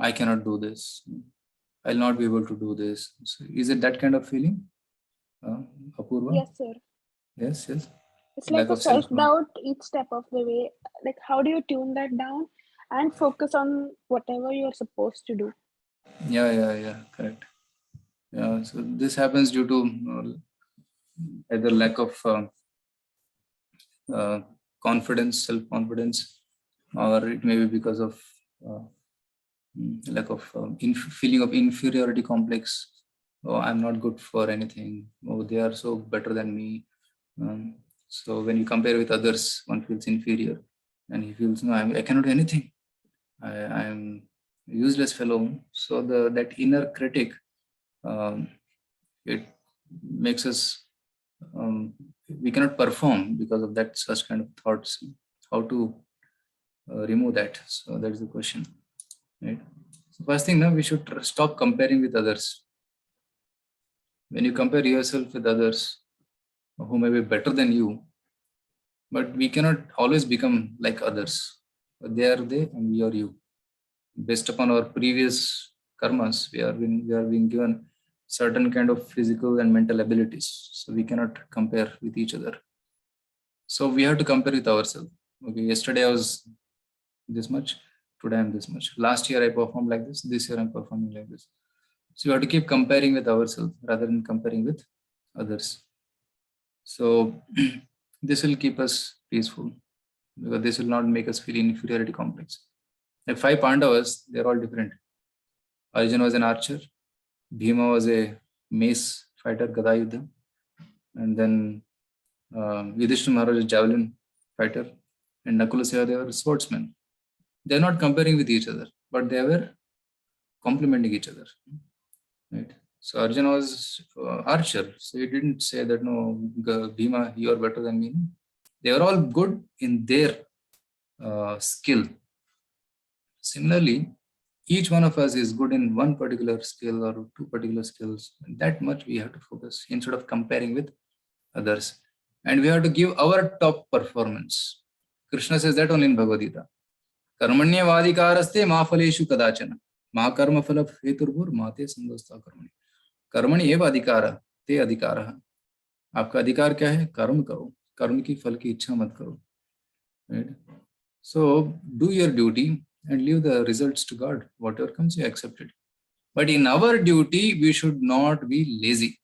I cannot do this, I'll not be able to do this. So is it that kind of feeling, Apurva? Yes, sir. Yes, yes. It's Lack like a of self. self-doubt each step of the way. Like, how do you tune that down and focus on whatever you're supposed to do? Yeah, correct. Yeah, so this happens due to either lack of confidence, self-confidence, or it may be because of lack of feeling of inferiority complex. Oh, I'm not good for anything. Oh, they are so better than me. So when you compare with others, one feels inferior, and he feels no, I cannot do anything. I'm useless fellow. So that inner critic, it makes us we cannot perform because of that such kind of thoughts. How to remove that? So that's the question, right? So first thing, now we should stop comparing with others. When you compare yourself with others who may be better than you, but we cannot always become like others. They are they and we are you. Based upon our previous karmas, we are being given certain kind of physical and mental abilities. So we cannot compare with each other. So we have to compare with ourselves. Okay, yesterday I was this much, today I'm this much. Last year I performed like this year I'm performing like this. So we have to keep comparing with ourselves rather than comparing with others. So this will keep us peaceful because this will not make us feel inferiority complex. The 5 Pandavas, they're all different. Arjuna was an archer, Bhima was a mace fighter, Gada Yuddha, and then Yudhishthira Maharaj was a javelin fighter, and Nakula Sehadeva were swordsmen. They're not comparing with each other, but they were complementing each other. Right? So Arjuna was archer, so he didn't say that no, Bhima, you are better than me. They were all good in their skill. Similarly, each one of us is good in one particular skill or 2 particular skills. And that much we have to focus instead of comparing with others. And we have to give our top performance. Krishna says that only in Bhagavad Gita. Karmanya vadikaraste ma phaleshu kadachana. Ma karma phala heturbhur mate sangasta karmani. कर्मणि एव अधिकार ते अधिकार। आपका अधिकार क्या है? कर्म करो, कर्म की फल की इच्छा मत करो, right? So do your duty and leave the results to God. Whatever comes, you accept it. But in our duty, we should not be lazy.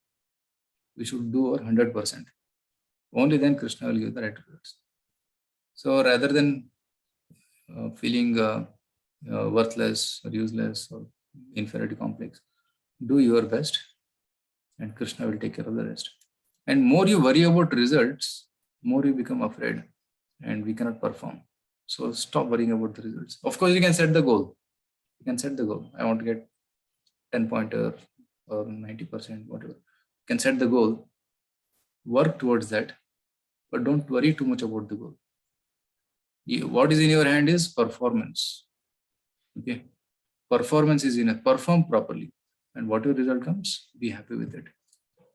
We should do our 100%. Only then Krishna will give the right results. So rather than feeling worthless or useless or inferiority complex, do your best and Krishna will take care of the rest. And more you worry about results, more you become afraid and we cannot perform. So stop worrying about the results. Of course, you can set the goal. You can set the goal. I want to get 10-pointer or 90%, whatever. You can set the goal. Work towards that, but don't worry too much about the goal. What is in your hand is performance. Okay. Performance is enough. Perform properly. And whatever result comes, be happy with it.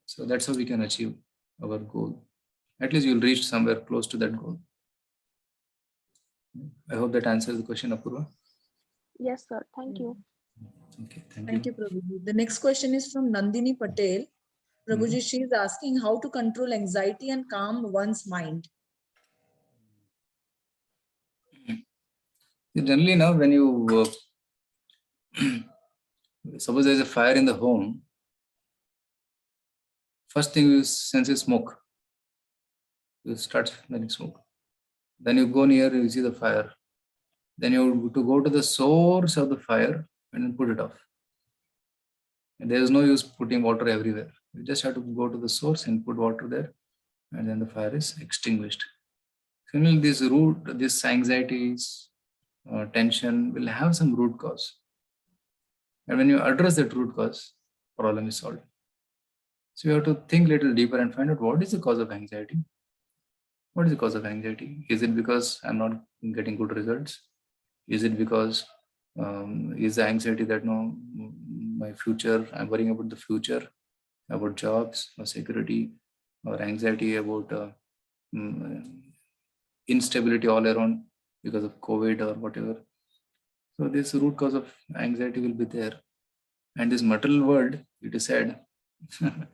So that's how we can achieve our goal. At least you'll reach somewhere close to that goal. I hope that answers the question, Apurva. Yes, sir. Thank you. Okay, thank Thank you. you, Prabhuji. The next question is from Nandini Patel. Prabhuji, she is asking how to control anxiety and calm one's mind. Generally, now when you suppose there's a fire in the home, first thing you sense is smoke. You start smelling smoke. Then you go near, you see the fire. Then you have to go to the source of the fire and then put it off. And there is no use putting water everywhere. You just have to go to the source and put water there, and then the fire is extinguished. Similarly, this anxieties, tension will have some root cause. And when you address that root cause, problem is solved. So you have to think a little deeper and find out what is the cause of anxiety. What is the cause of anxiety? Is it because I'm not getting good results? Is it because is the anxiety that no, my future, I'm worrying about the future, about jobs or security, or anxiety about instability all around because of COVID or whatever. So this root cause of anxiety will be there. And this material world, it is said, it's a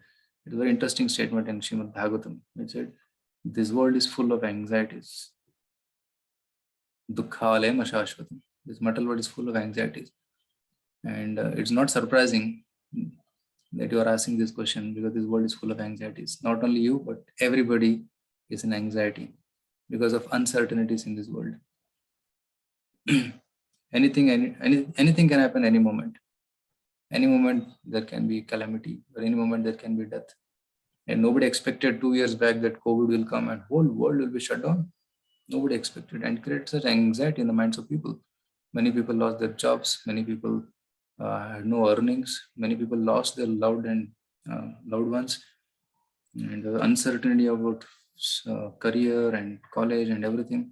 very interesting statement in Srimad Bhagavatam. It said, this world is full of anxieties. Dukkhalayam ashashvatam. This material world is full of anxieties. And it's not surprising that you are asking this question, because this world is full of anxieties. Not only you, but everybody is in anxiety because of uncertainties in this world. Anything can happen any moment. Any moment there can be calamity, or any moment there can be death. And nobody expected 2 years back that COVID will come and whole world will be shut down. Nobody expected, and creates such anxiety in the minds of people. Many people lost their jobs. Many people had no earnings. Many people lost their loved ones. And the uncertainty about career and college and everything.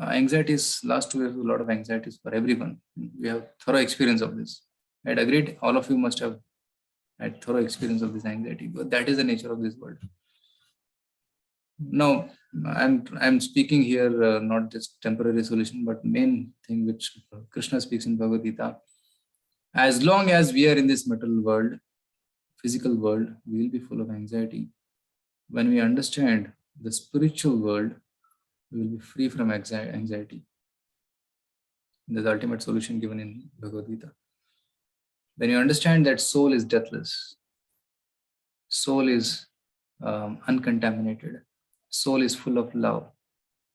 Anxieties, last 2 years, a lot of anxieties for everyone. We have thorough experience of this. I'd agreed, all of you must have had thorough experience of this anxiety, but that is the nature of this world. Now, I'm speaking here not just temporary solution, but main thing which Krishna speaks in Bhagavad Gita. As long as we are in this material world, physical world, we will be full of anxiety. When we understand the spiritual world, we will be free from anxiety. There's the ultimate solution given in Bhagavad Gita. When you understand that soul is deathless, soul is uncontaminated, soul is full of love,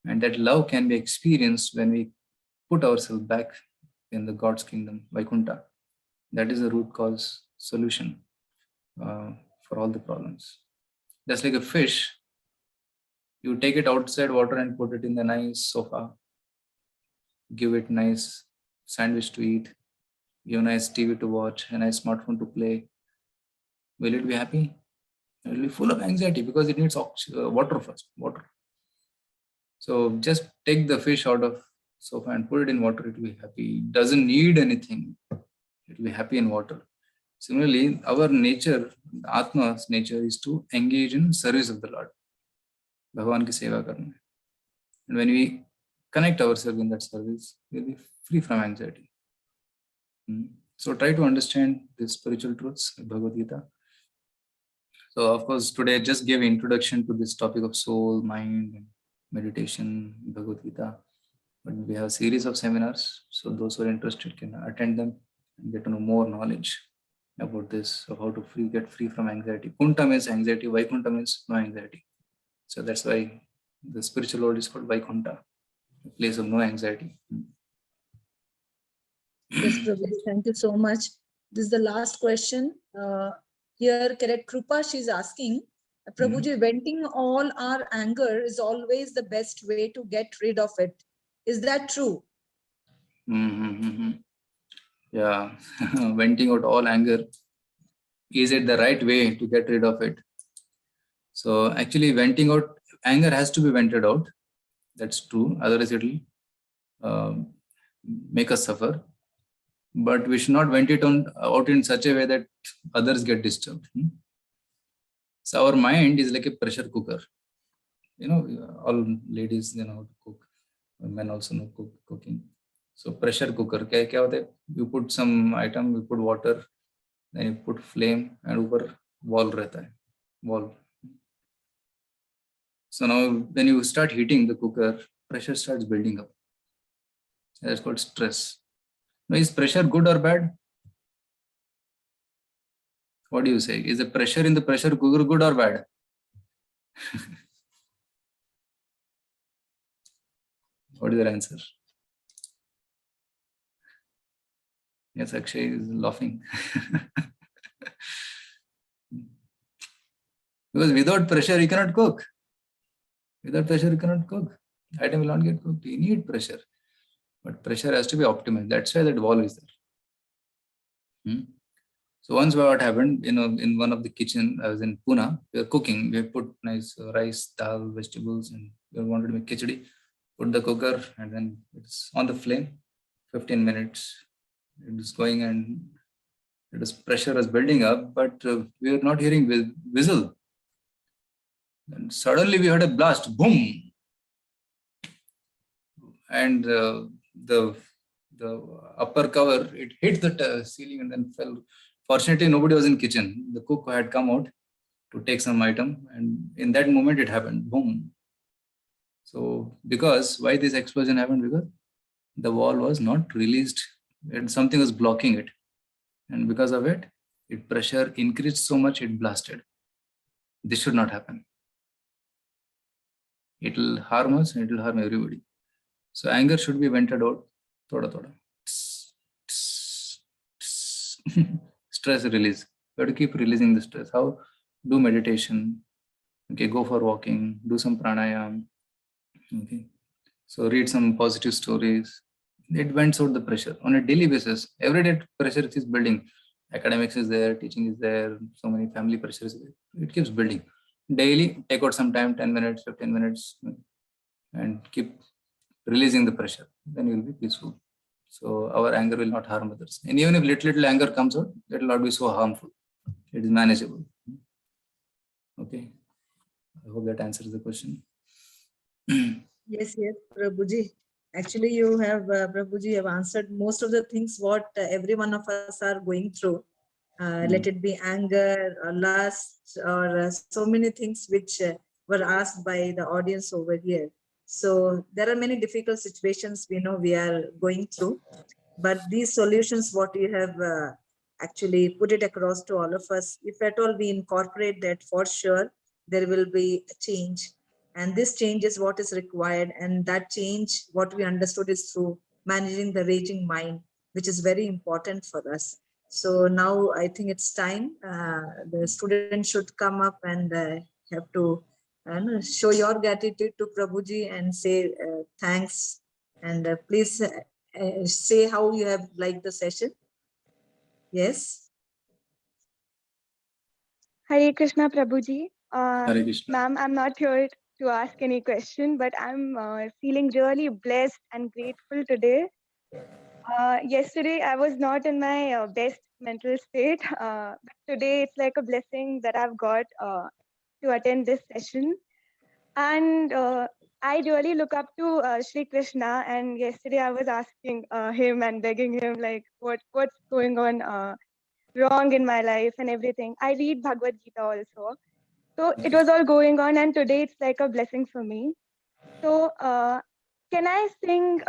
and that love can be experienced when we put ourselves back in the God's kingdom, Vaikuntha. That is the root cause solution for all the problems. Just like a fish, you take it outside water and put it in the nice sofa, give it nice sandwich to eat, give a nice TV to watch, a nice smartphone to play. Will it be happy? It will be full of anxiety because it needs water first, water. So just take the fish out of sofa and put it in water, it will be happy. It doesn't need anything. It will be happy in water. Similarly, our nature, Atma's nature, is to engage in service of the Lord. Bhagavan ki seva karna. And when we connect ourselves in that service, we'll be free from anxiety. So try to understand the spiritual truths of Bhagavad Gita. So of course, today I just gave introduction to this topic of soul, mind, and meditation, Bhagavad Gita. But we have a series of seminars. So those who are interested can attend them and get to know more knowledge about this, of how to get free from anxiety. Kunta means anxiety, Vaikuntha means no anxiety. So that's why the spiritual world is called Vaikuntha, a place of no anxiety. Yes, Prabhuji, thank you so much. This is the last question. Here, Karat Krupa, she's asking, Prabhuji, venting all our anger is always the best way to get rid of it. Is that true? Yeah, venting out all anger. Is it the right way to get rid of it? So actually, venting out anger has to be vented out. That's true. Otherwise, it will make us suffer. But we should not vent it out in such a way that others get disturbed. So our mind is like a pressure cooker. You know, all ladies, you know, how to cook. Men also know cook cooking. So pressure cooker, क्या होता है? You put some item, you put water, then you put flame, and ऊपर wall रहता है, wall. So now when you start heating the cooker, pressure starts building up. That's called stress. Now, is pressure good or bad? What do you say? Is the pressure in the pressure cooker good or bad? What is your answer? Yes, Akshay is laughing. Because without pressure, you cannot cook. Without pressure, you cannot cook. The item will not get cooked. You need pressure. But pressure has to be optimized. That's why that wall is there. So once what happened, in one of the kitchen, I was in Pune, we were cooking. We put nice rice, dal, vegetables, and we wanted to make khichdi. Put the cooker, and then it's on the flame. 15 minutes. It is going, and pressure was building up, but we were not hearing whistle. And suddenly we heard a blast, boom, and the upper cover, it hit the ceiling and then fell. Fortunately, nobody was in kitchen. The cook had come out to take some item, and in that moment it happened, boom. So because why this explosion happened? Because the wall was not released, and something was blocking it, and because of it, pressure increased so much it blasted. This should not happen. It will harm us and it will harm everybody. So anger should be vented out. Thoda thoda. Stress release. You have to keep releasing the stress. How? Do meditation. Okay, go for walking. Do some pranayam. Okay. So read some positive stories. It vents out the pressure on a daily basis. Every day pressure is building. Academics is there, teaching is there, so many family pressures. It keeps building. Daily, take out some time, 10 minutes, 15 minutes, and keep releasing the pressure. Then you will be peaceful. So our anger will not harm others. And even if little anger comes out, it will not be so harmful. It is manageable. Okay. I hope that answers the question. Yes, Prabhuji. Actually, you have, Prabhuji, have answered most of the things what every one of us are going through. Let it be anger or lust or so many things which were asked by the audience over here. So there are many difficult situations we know we are going through, but these solutions what you have actually put it across to all of us, if at all we incorporate that, for sure there will be a change. And this change is what is required. And that change, what we understood, is through managing the raging mind, which is very important for us. So now I think it's time the students should come up and have to show your gratitude to Prabhuji and say thanks. And please say how you have liked the session. Yes. Hare Krishna, Prabhuji. Hare Krishna. Ma'am, I'm not here to ask any question, but I'm feeling really blessed and grateful today. Yesterday, I was not in my best mental state, but today it's like a blessing that I've got to attend this session. And I really look up to Shri Krishna. And yesterday, I was asking him and begging him, like, what's going on wrong in my life and everything. I read Bhagavad Gita also. So it was all going on, and today it's like a blessing for me. So can I sing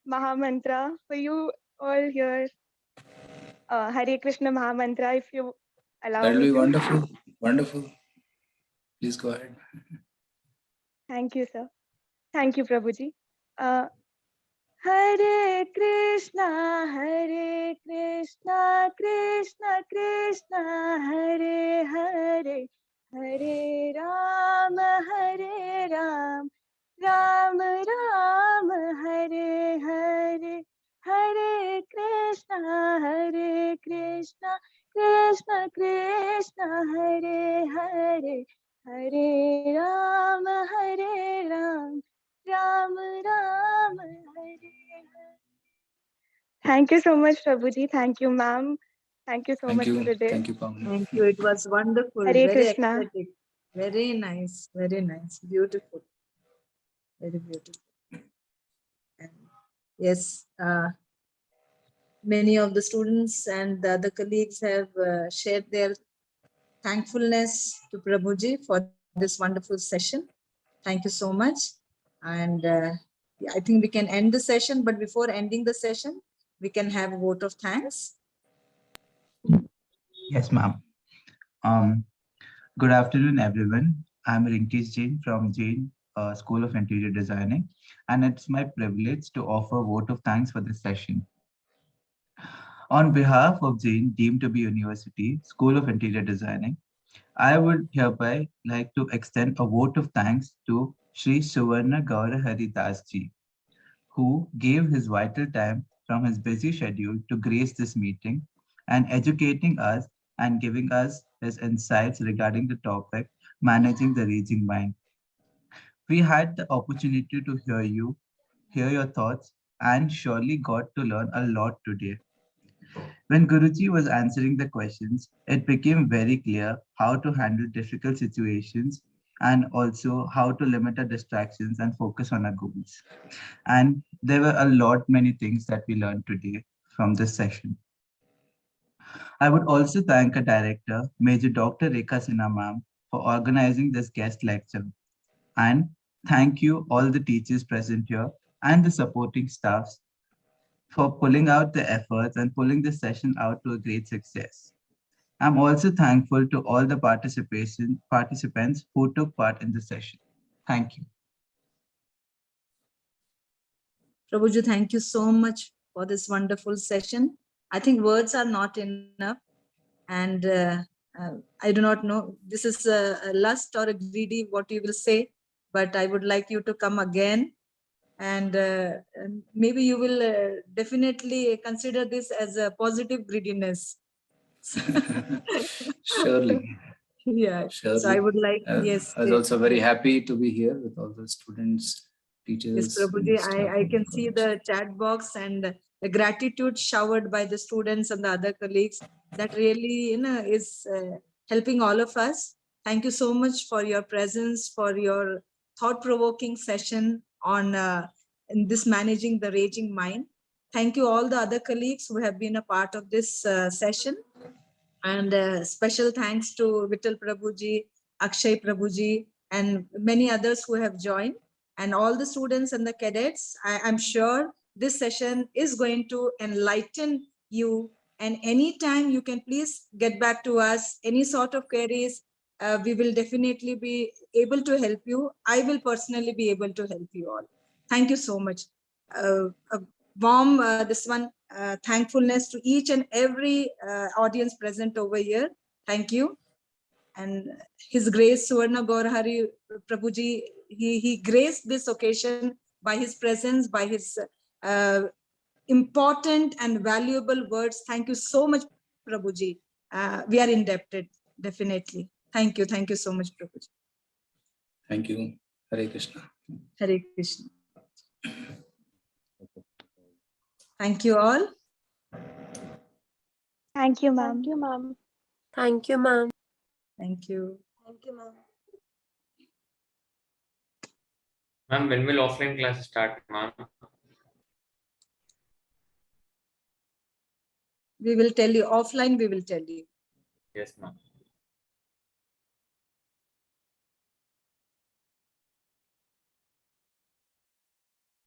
Maha Mantra for you all here? Hare Krishna Maha Mantra, if you allow That will me be to. wonderful. Wonderful. Please go ahead. Thank you, sir. Thank you, Prabhuji. Hare Krishna, Krishna Krishna, Hare Hare, Hare Ram, Ram Ram, Hare Hare, Hare Krishna, Krishna Krishna, Hare Hare, Hare Ram, Ram Ram, Hare Hare. Thank you so much, Prabhuji. Thank you, ma'am. Thank you so Thank much for you. today. Thank you, Pavani. Thank you. It was wonderful. Hare Very Krishna. aesthetic. Very nice. Very nice. Beautiful. Very beautiful. And Yes, many of the students and the other colleagues have shared their thankfulness to Prabhuji for this wonderful session. Thank you so much. And I think we can end the session, but before ending the session, we can have a vote of thanks. Yes, ma'am. Good afternoon, everyone. I'm Jain from Jain School of Interior Designing, and it's my privilege to offer a vote of thanks for this session. On behalf of Jain, deemed to be University School of Interior Designing, I would hereby like to extend a vote of thanks to Sri SuvarnaGaurahari Das ji, who gave his vital time from his busy schedule to grace this meeting and educating us and giving us his insights regarding the topic managing the raging mind. We had the opportunity to hear your thoughts, and surely got to learn a lot today. When Guruji was answering the questions, it became very clear how to handle difficult situations and also how to limit our distractions and focus on our goals. And there were many things that we learned today from this session. I would also thank our director, Major Dr. Rekha Sinha ma'am, for organizing this guest lecture. And thank you all the teachers present here and the supporting staffs for pulling out the efforts and pulling this session out to a great success. I'm also thankful to all the participants who took part in the session. Thank you. Prabhuji, thank you so much for this wonderful session. I think words are not enough. And I do not know, this is a lust or a greedy, what you will say, but I would like you to come again. And maybe you will definitely consider this as a positive greediness. Surely. Yeah. Surely. So I would like, yes. I was also very happy to be here with all the students, teachers. Yes, Prabhuji, I can see the chat box and the gratitude showered by the students and the other colleagues. That really, is helping all of us. Thank you so much for your presence, for your thought-provoking session on in this managing the raging mind. Thank you all the other colleagues who have been a part of this session. And special thanks to Vittal Prabhuji, Akshay Prabhuji, and many others who have joined. And all the students and the cadets, I'm sure this session is going to enlighten you. And anytime you can please get back to us, any sort of queries, we will definitely be able to help you. I will personally be able to help you all. Thank you so much. A warm, thankfulness to each and every audience present over here. Thank you. And His Grace SuvarnaGaurahari Prabhuji, he graced this occasion by his presence, by his important and valuable words. Thank you so much, Prabhuji. We are indebted, definitely. Thank you. Thank you so much, Prabhuji. Thank you. Hare Krishna. Hare Krishna. Thank you all. Thank you, ma'am. Thank you, ma'am. Thank you, ma'am. Thank you. Thank you, ma'am. Ma'am, when will offline classes start, ma'am? We will tell you offline, we will tell you. Yes, ma'am.